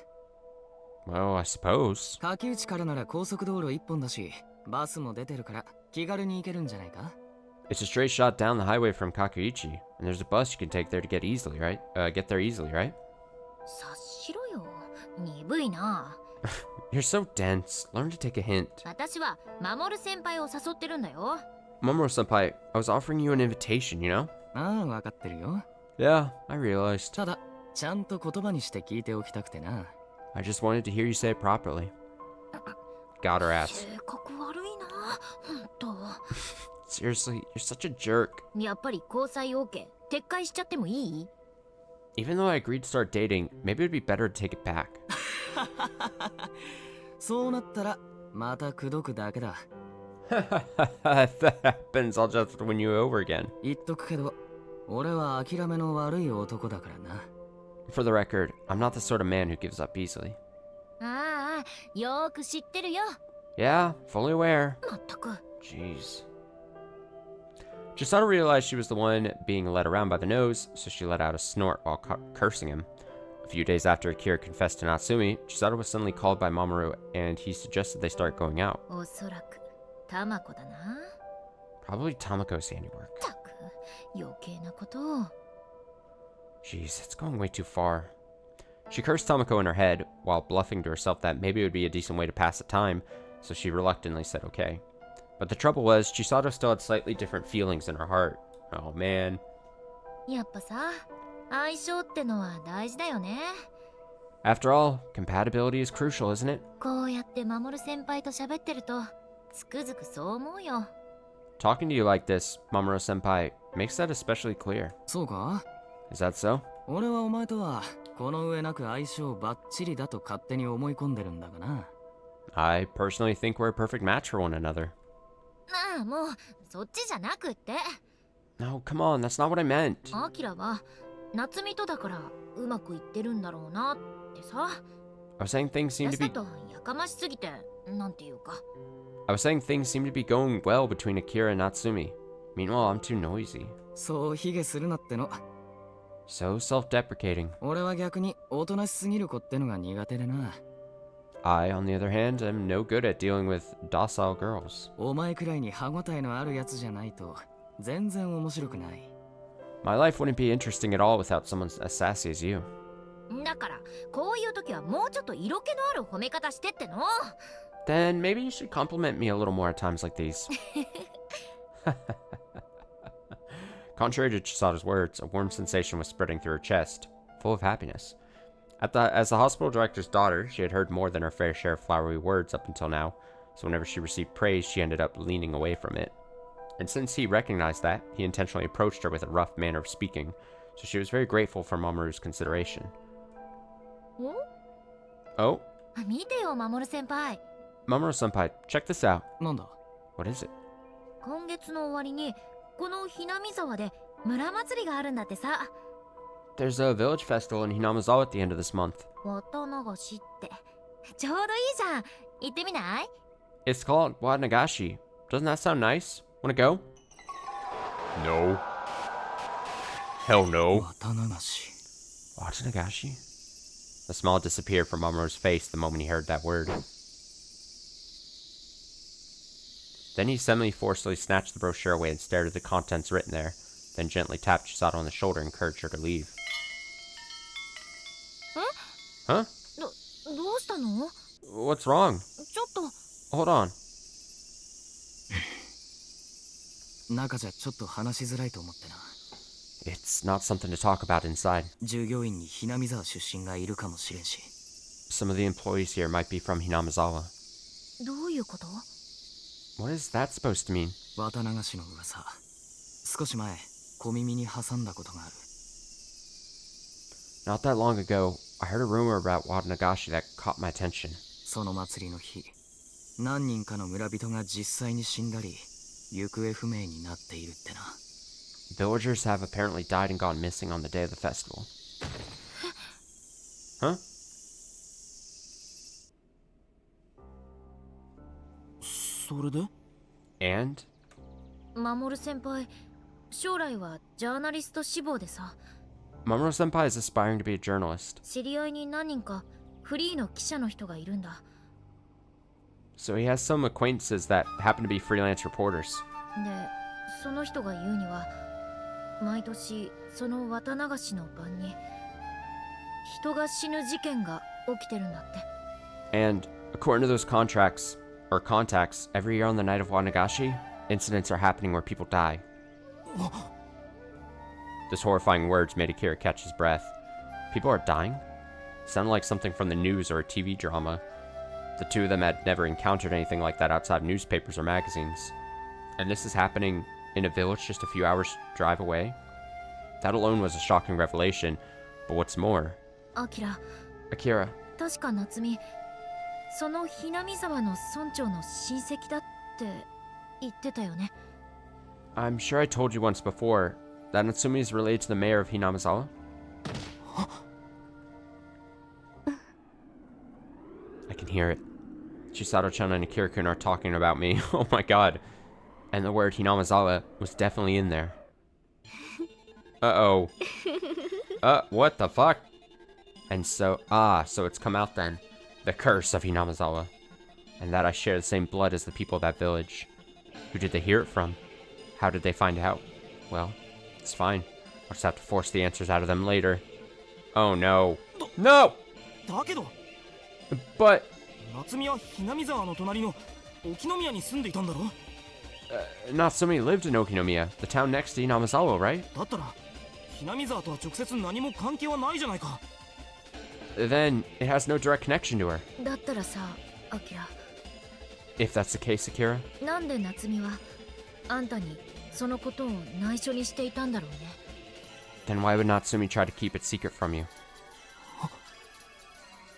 Well, I suppose. 柿内からなら高速道路一本だし、バスも出てるから気軽に行けるんじゃないか？ It's a straight shot down the highway from Kakuichi, and there's a bus you can take there to get there easily, right? 察しろよ、鈍いな。 You're so dense. Learn to take a hint. 私は守先輩を誘ってるんだよ。 Mamoru-senpai, I was offering you an invitation, you know? ああ、わかってるよ。 Yeah, I realized. ただ、ちゃんと言葉にして聞いておきたくてな。 I just wanted to hear you say it properly. Got her ass. 性格悪いな、ほんと。 Seriously, you're such a jerk. やっぱり交際 OK 撤回しちゃってもいい？ Even though I agreed to start dating, maybe it'd be better to take it back. そうなったら、また口説くだけだ。 If that happens, I'll just win you over again. 言っとくけど、俺は諦めの悪い男だからな。 For the record, I'm not the sort of man who gives up easily. ああ、よーく知ってるよ。 Yeah, fully aware. まったく。 Jeez. Chisato realized she was the one being led around by the nose, so she let out a snort while cursing him. A few days after Akira confessed to Natsumi, Chisato was suddenly called by Mamoru, and he suggested they start going out. おそらくタマコだな。 Probably Tamako's handiwork. たく余計なことを。 Jeez, it's going way too far. She cursed Tamako in her head, while bluffing to herself that maybe it would be a decent way to pass the time, so she reluctantly said okay. But the trouble was, Chisato still had slightly different feelings in her heart. Oh man. やっぱさ、相性ってのは大事だよね。 After all, compatibility is crucial, isn't it? こうやって守先輩と喋ってると、つくづくそう思うよ。 Talking to you like this, Mamoru-senpai, makes that especially clear. そうか？ Is that so? 俺はお前とはこの上なく相性バッチリだと勝手に思い込んでるんだがな。 I personally think we're a perfect match for one another. なあ、もうそっちじゃなくって。 No, come on, that's not what I meant. アキラは夏美とだからうまくいってるんだろうなってさ。 I was saying things seem to 私 be だとやかましすぎて、なんていうか。 I was saying things seem to be going well between Akira and Natsumi. Meanwhile, I'm too noisy. そう卑下するなっての。 So self-deprecating. 俺は逆におとなしすぎる子ってのが苦手でな。 I, on the other hand, am no good at dealing with docile girls. お前くらいに歯ごたえのあるやつじゃないと全然面白くない。 My life wouldn't be interesting at all without someone as sassy as you. だからこういう時はもうちょっと色気のある褒め方してっての。 Then maybe you should compliment me a little more at times like these. Contrary to Chisato's words, a warm sensation was spreading through her chest, full of happiness. As the hospital director's daughter, she had heard more than her fair share of flowery words up until now, so whenever she received praise, she ended up leaning away from it. And since he recognized that, he intentionally approached her with a rough manner of speaking, so she was very grateful for Mamoru's consideration. Oh? 見てよ、守先輩。 Mamoru-senpai, check this out. なんだ What is it? 今月の終わりにこのひなみ沢で村祭りがあるんだってさ。 There's a village festival in Hinamizawa at the end of this month. 綿流しってちょうどいいじゃん。行ってみない？ It's called Watanagashi. Doesn't that sound nice? Wanna go? No. Hell no. 綿流し Watanagashi? The smile disappeared from Mamoru's face the moment he heard that word. Then he semi-forcefully snatched the brochure away and stared at the contents written there, then gently tapped Chisato on the shoulder and encouraged her to leave. Huh? どうしたの？ What's wrong? ちょっと Hold on. 中じゃちょっと話しづらいと思ってな。 It's not something to talk about inside. 従業員にひなみ沢出身がいるかもしれんし。 Some of the employees here might be from Hinamizawa. どういうこと？ What is that supposed to mean? 綿流しの噂。少し前、小耳に挟んだことがある。 Not that long ago, I heard a rumor about Watanagashi that caught my attention. その祭りの日、何人かの村人が実際に死んだり、行方不明になっているってな。 Villagers have apparently died and gone missing on the day of the festival. Huh? それで And? 守先輩、将来はジャーナリスト志望でさ。 Mamoru-senpai is aspiring to be a journalist, 知り合いに何人かフリーの記者の人がいるんだ。 so he has some acquaintances that happen to be freelance reporters. で、その人が言うには、毎年その綿流しの晩に人が死ぬ事件が起きてるんだって。 And according to those contacts, every year on the night of Watanagashi, incidents are happening where people die. Those horrifying words made Akira catch his breath. People are dying? Sounded like something from the news or a TV drama. The two of them had never encountered anything like that outside of newspapers or magazines. And this is happening in a village just a few hours' drive away? That alone was a shocking revelation, but what's more... アキラ、 Akira, 確か夏美、そのひなみ沢の村長の親戚だって言ってたよね。 I'm sure I told you once before that Natsumi is related to the mayor of Hinamizawa. I can hear it. Chisato-chan and Akira-kun are talking about me. Oh my god. And the word Hinamizawa was definitely in there. Uh-oh. What the fuck? And so it's come out then. The curse of Hinamizawa. And that I share the same blood as the people of that village. Who did they hear it from? How did they find out? Well, it's fine. I'll just have to force the answers out of them later. Oh no. No! だけど But... 夏美はひなみ沢の隣の沖宮に住んでいたんだろ Natsumi lived in Okinomiya, the town next to Hinamizawa, right? だったらひなみ沢とは直接何も関係はないじゃないか Then it has no direct connection to her. だったらさ、アキラ、 If that's the case, Akira, なんで夏美はあんたにそのことを内緒にしていたんだろうね。 then why would Natsumi try to keep it secret from you?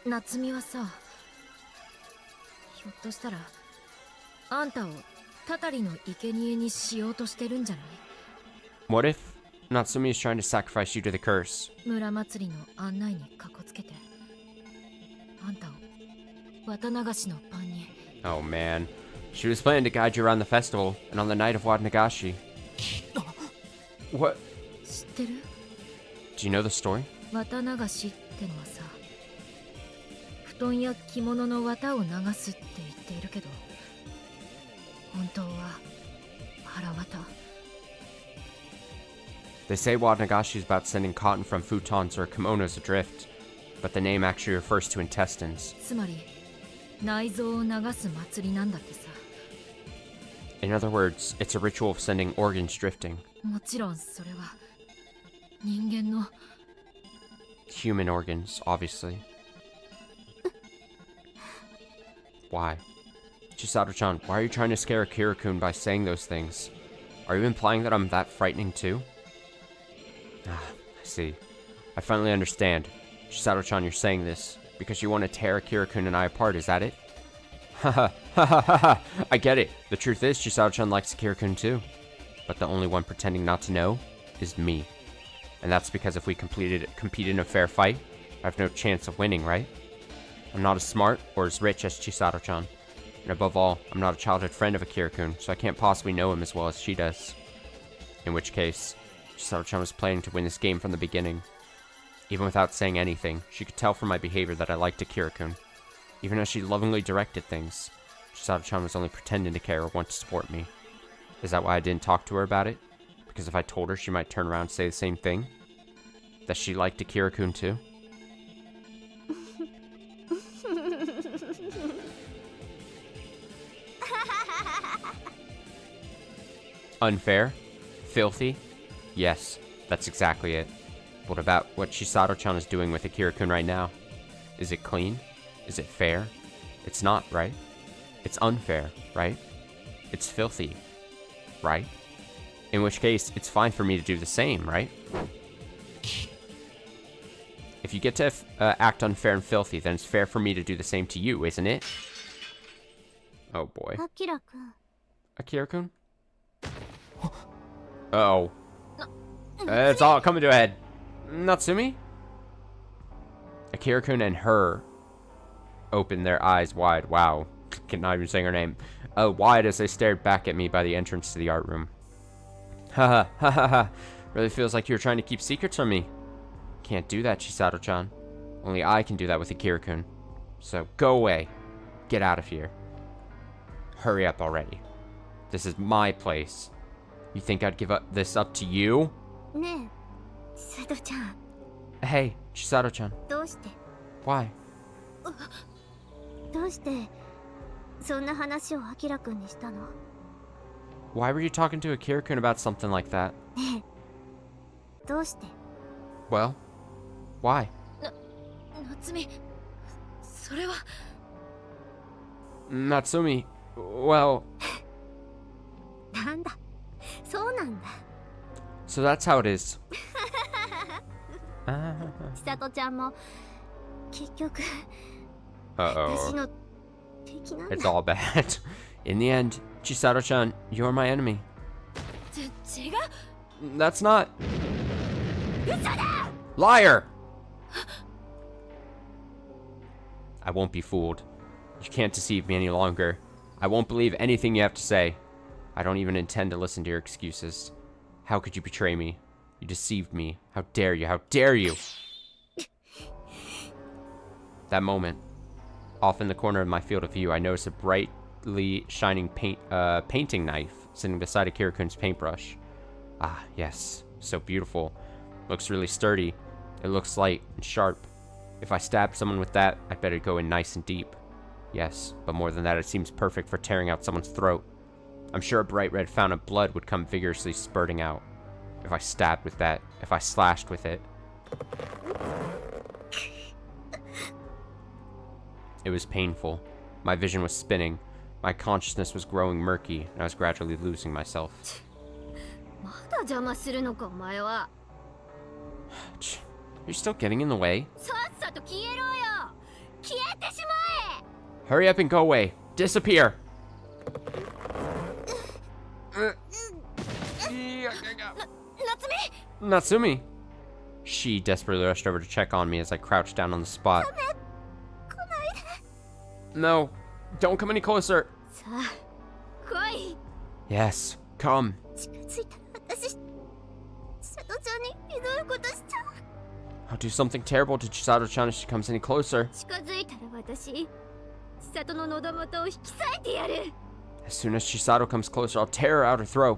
夏美はさ、ひょっとしたらあんたをたたりの生贄にしようとしてるんじゃない？ What if Natsumi is trying to sacrifice you to the curse? 村祭りの案内にかこつけてあんたを綿流しのパンに。 Oh man. She was planning to guide you around the festival, and on the night of Watanagashi. What? 知ってる？ Do you know the story? 綿流しってのはさ、布団や着物の綿を流すって言っているけど、本当は腹綿。 They say Watanagashi is about sending cotton from futons or kimonos adrift, but the name actually refers to intestines. つまり内臓を流す祭りなんだってさ。In other words, it's a ritual of sending organs drifting. もちろんそれは人間の Human organs, obviously. Why? Chisato-chan, why are you trying to scare Akira-kun by saying those things? Are you implying that I'm that frightening too? Ah, I see. I finally understand. Chisato-chan, you're saying this because you want to tear Akira-kun and I apart, is that it? Haha, ha ha ha ha! I get it. The truth is, Chisato-chan likes Akira-kun too. But the only one pretending not to know is me. And that's because if we compete in a fair fight, I have no chance of winning, right? I'm not as smart or as rich as Chisato-chan. And above all, I'm not a childhood friend of Akira-kun, so I can't possibly know him as well as she does. In which case, Chisato-chan was planning to win this game from the beginning. Even without saying anything, she could tell from my behavior that I liked Akira-kun. Even as she lovingly directed things, Chisato-chan was only pretending to care or want to support me. Is that why I didn't talk to her about it? Because if I told her, she might turn around and say the same thing? That she liked Akira-kun too? Unfair? Filthy? Yes, that's exactly it. What about what Chisato-chan is doing with Akira-kun right now? Is it clean? Is it fair? It's not, right? It's unfair, right? It's filthy, right? In which case, it's fine for me to do the same, right? If you get to act unfair and filthy, then it's fair for me to do the same to you, isn't it? Oh boy. Akira-kun. Akira-kun? Uh-oh. It's all coming to a head. Natsumi? Akira-kun and her opened their eyes wide. Wow. Not even saying her name. Wide as they stared back at me by the entrance to the art room. Haha, ha ha ha. Really feels like you're trying to keep secrets from me. Can't do that, Chisato-chan. Only I can do that with Akira-kun. So go away. Get out of here. Hurry up already. This is my place. You think I'd give this up to you? ねえ、瀬戸ちゃん。 Hey, Chisato-chan. どうして Why? どうしてそんな話をアキラくんにしたの？ Why were you talking to Akira-kun about something like that? ねえ、どうして？ Well, why? 夏美それは Natsumi, well... なんだ、そうなんだ。 So that's how it is. 千里ちゃんも結局 Uh-oh. 私の敵なんだ。 It's all bad. In the end, Chisato-chan, you're my enemy. 違う That's not... Liar! I won't be fooled. You can't deceive me any longer. I won't believe anything you have to say. I don't even intend to listen to your excuses. How could you betray me? You deceived me. How dare you? How dare you? That moment, off in the corner of my field of view, I noticed a brightly shining painting knife sitting beside Akira-kun's paintbrush. Ah, yes. So beautiful. Looks really sturdy. It looks light and sharp. If I stabbed someone with that, I'd better go in nice and deep. Yes, but more than that, it seems perfect for tearing out someone's throat. I'm sure a bright red fountain of blood would come vigorously spurting out. If I stabbed with that, if I slashed with it. It was painful. My vision was spinning. My consciousness was growing murky, and I was gradually losing myself. まだ邪魔するのかお前は。 You're still getting in the way? さっさと消えろよ。消えてしま Hurry up and go away. Disappear. Natsumi. She desperately rushed over to check on me as I crouched down on the spot. No, don't come any closer. え。さあ、来い。 Yes, come. 近づいたら私、瀬戸ちゃんにひどいことしちゃう。 I'll do something terrible to Chisato-chan if she comes any closer. 近づいたら私、千里の喉元を引き裂いてやる。 As soon as Chisato comes closer, I'll tear her out her throat.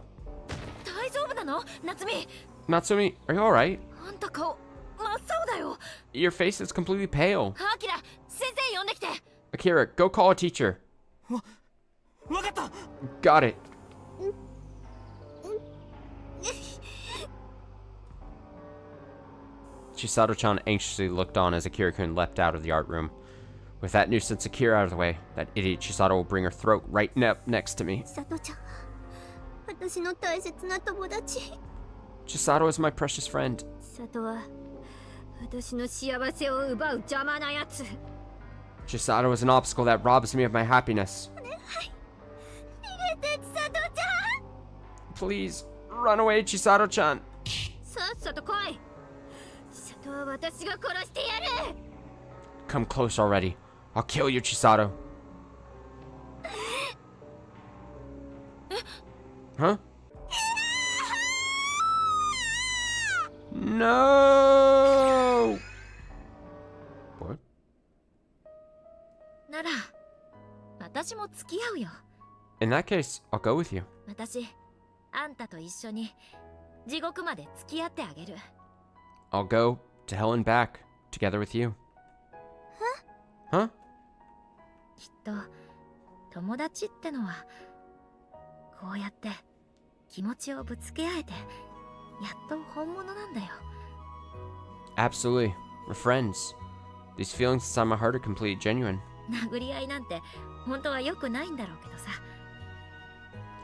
大丈夫なの夏美 Natsumi, are you alright? あんた顔真っ青だよ Your face is completely pale. アキラ先生呼んできて Akira, go call a teacher. わかった。 Got it. Chisato-chan anxiously looked on as Akira-kun leapt out of the art room. With that nuisance Akira out of the way, that idiot Chisato will bring her throat right next to me. 千里ちゃん、私の大切な友達。 Chisato is my precious friend. 千里は私の幸せを奪う邪魔なやつ。 Chisato is an obstacle that robs me of my happiness. 逃げて、千里ちゃん。 Please, run away, Chisato-chan. さっさと来い。千里は私が殺してやる。 Come close already. I'll kill you, Chisato. Huh? No! What? なら私も付き合うよ。 In that case, I'll go with you. 私あんたと一緒に地獄まで付き合ってあげる。 I'll go to hell and back together with you. Huh? きっと友達ってのはこうやって気持ちをぶつけ合えてやっと本物なんだよ。 Absolutely. We're friends. These feelings inside my heart are completely genuine. 殴り合いなんて本当は良くないんだろうけどさ。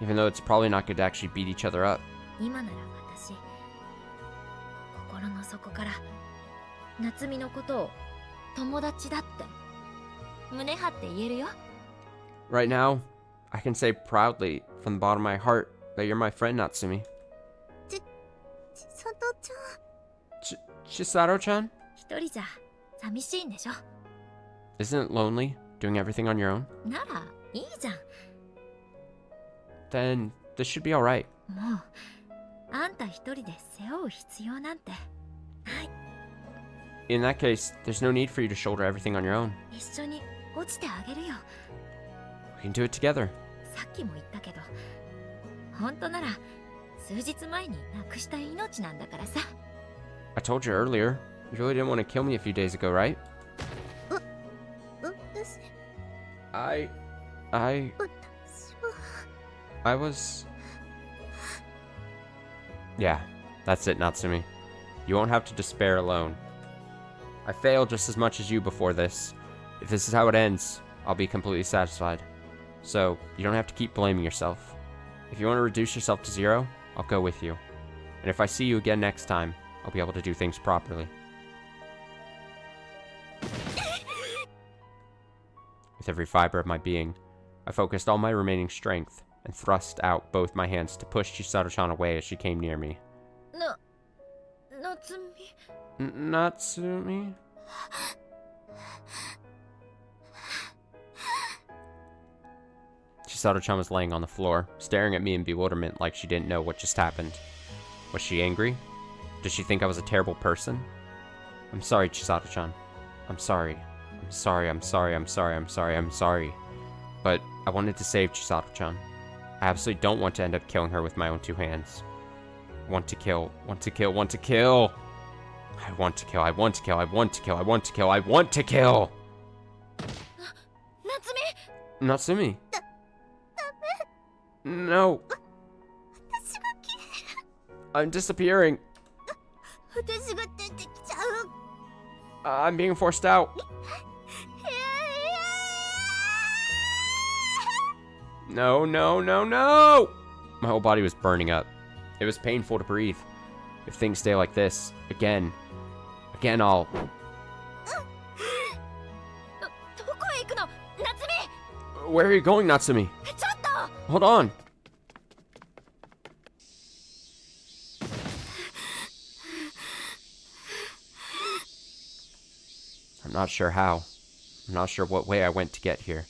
Even though it's probably not good to actually beat each other up. 今なら私心の底から夏美のことを友達だって胸張って言えるよ。 Right now, I can say proudly from the bottom of my heart that you're my friend, Natsumi. 千里ちゃん。 Chisato-chan? 一人じゃ寂しいんでしょ。 Isn't it lonely doing everything on your own? ならいいじゃん。 Then this should be alright. もうあんた一人で背負う必要なんてない。 In that case, there's no need for you to shoulder everything on your own. 一緒に落ちてあげるよ。 We can do it together. さっきも言ったけど本当なら数日前に亡くした命なんだからさ。 I told you earlier, you really didn't want to kill me a few days ago, right? 私 I 私は was... Yeah, that's it, Natsumi. You won't have to despair alone. I failed just as much as you before this. If this is how it ends, I'll be completely satisfied. So, you don't have to keep blaming yourself. If you want to reduce yourself to 0, I'll go with you. And if I see you again next time, I'll be able to do things properly. With every fiber of my being, I focused all my remaining strength and thrust out both my hands to push Chisato-chan away as she came near me. 夏美 Natsumi? Chisato-chan was laying on the floor, staring at me in bewilderment like she didn't know what just happened. Was she angry? Did she think I was a terrible person? I'm sorry, Chisato-chan. I'm sorry. I'm sorry, I'm sorry, I'm sorry, I'm sorry, I'm sorry. But I wanted to save Chisato-chan. I absolutely don't want to end up killing her with my own 2 hands. Want to kill, want to kill, want to kill! I want to kill, I want to kill, I want to kill, I want to kill, I want to kill! 夏美 Natsumi! No! 私が消える。 I'm disappearing! 私が出てきちゃう。 I'm being forced out! No, no, no, no! My whole body was burning up. It was painful to breathe. If things stay like this, again, I'll... どこへ行くの夏美 Where are you going, Natsumi? ちょっと Hold on! I'm not sure how. I'm not sure what way I went to get here.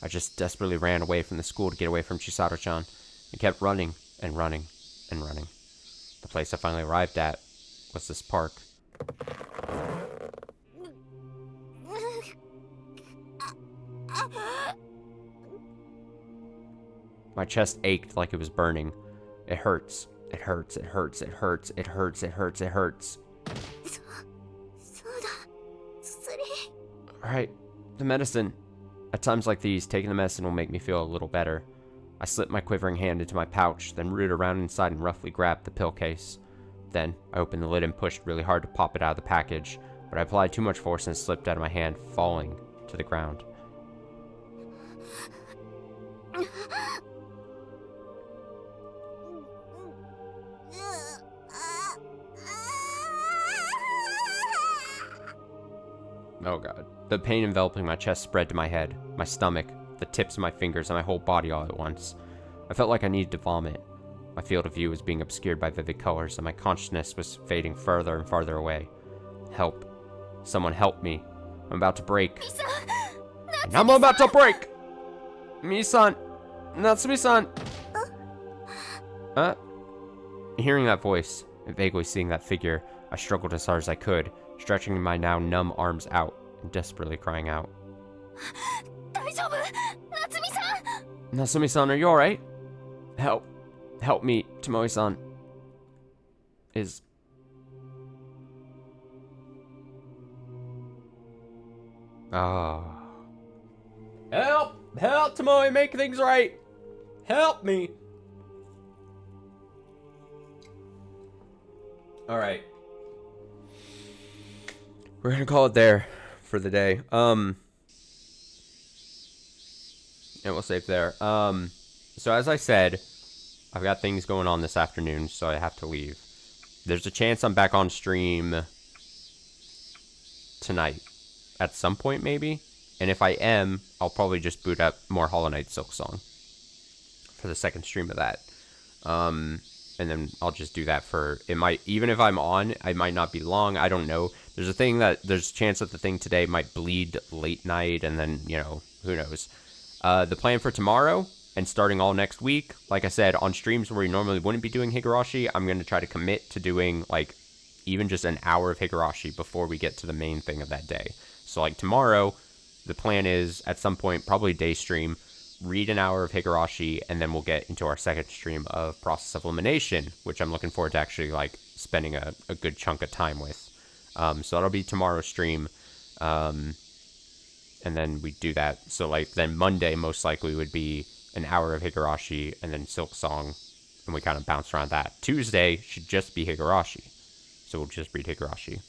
I just desperately ran away from the school to get away from Chisato-chan, and kept running and running and running. The place I finally arrived at was this park. My chest ached like it was burning. It hurts. It hurts. It hurts. It hurts. It hurts. It hurts. It hurts. そうだ。薬。 Right. The medicine. At times like these, taking the medicine will make me feel a little better. I slipped my quivering hand into my pouch, then rooted around inside and roughly grabbed the pill case. Then, I opened the lid and pushed really hard to pop it out of the package, but I applied too much force and it slipped out of my hand, falling to the ground. Oh god. The pain enveloping my chest spread to my head, my stomach, the tips of my fingers, and my whole body all at once. I felt like I needed to vomit. My field of view was being obscured by vivid colors, and my consciousness was fading further and farther away. Help. Someone help me. I'm about to break. And I'm about to break! Mi-san! Natsumi-san! Hearing that voice, and vaguely seeing that figure, I struggled as hard as I could, stretching my now numb arms out and desperately crying out. Natsumi-san, are you alright? Help me, Tomoe-san. Is... Oh. Help, Tomoe, make things right! Help me! Alright. We're gonna call it there for the day. And we'll save there. So as I said, I've got things going on this afternoon, so I have to leave. There's a chance I'm back on stream tonight. At some point, maybe. And if I am, I'll probably just boot up more Hollow Knight Silksong for the second stream of that. And then I'll just do that for, it might, even if I'm on, I might not be long, I don't know. There's a chance that the thing today might bleed late night, and then, you know, who knows. The plan for tomorrow, and starting all next week, like I said, on streams where we normally wouldn't be doing Higurashi, I'm going to try to commit to doing, like, even just an hour of Higurashi before we get to the main thing of that day. So, like, tomorrow, the plan is, at some point, probably day stream, read an hour of Higurashi, and then we'll get into our second stream of Process of Elimination, which I'm looking forward to actually, like, spending a good chunk of time with. So that'll be tomorrow's stream, and then we do that. So, like, then Monday, most likely, would be an hour of Higurashi, and then Silksong, and we kind of bounce around that. Tuesday should just be Higurashi, so we'll just read Higurashi.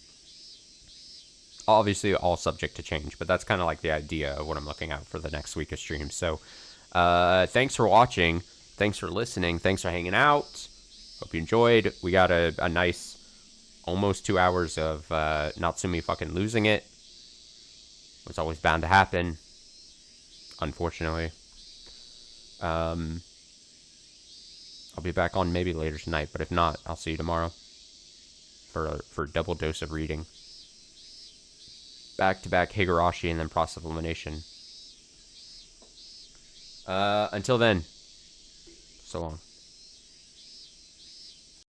Obviously, all subject to change, but that's kind of like the idea of what I'm looking at for the next week of streams. So, thanks for watching. Thanks for listening. Thanks for hanging out. Hope you enjoyed. We got a nice almost 2 hours of Natsumi fucking losing it. It's always bound to happen, unfortunately. I'll be back on maybe later tonight, but if not, I'll see you tomorrow for a double dose of reading. Back-to-back Higurashi and then Process of Elimination. Until then, so long.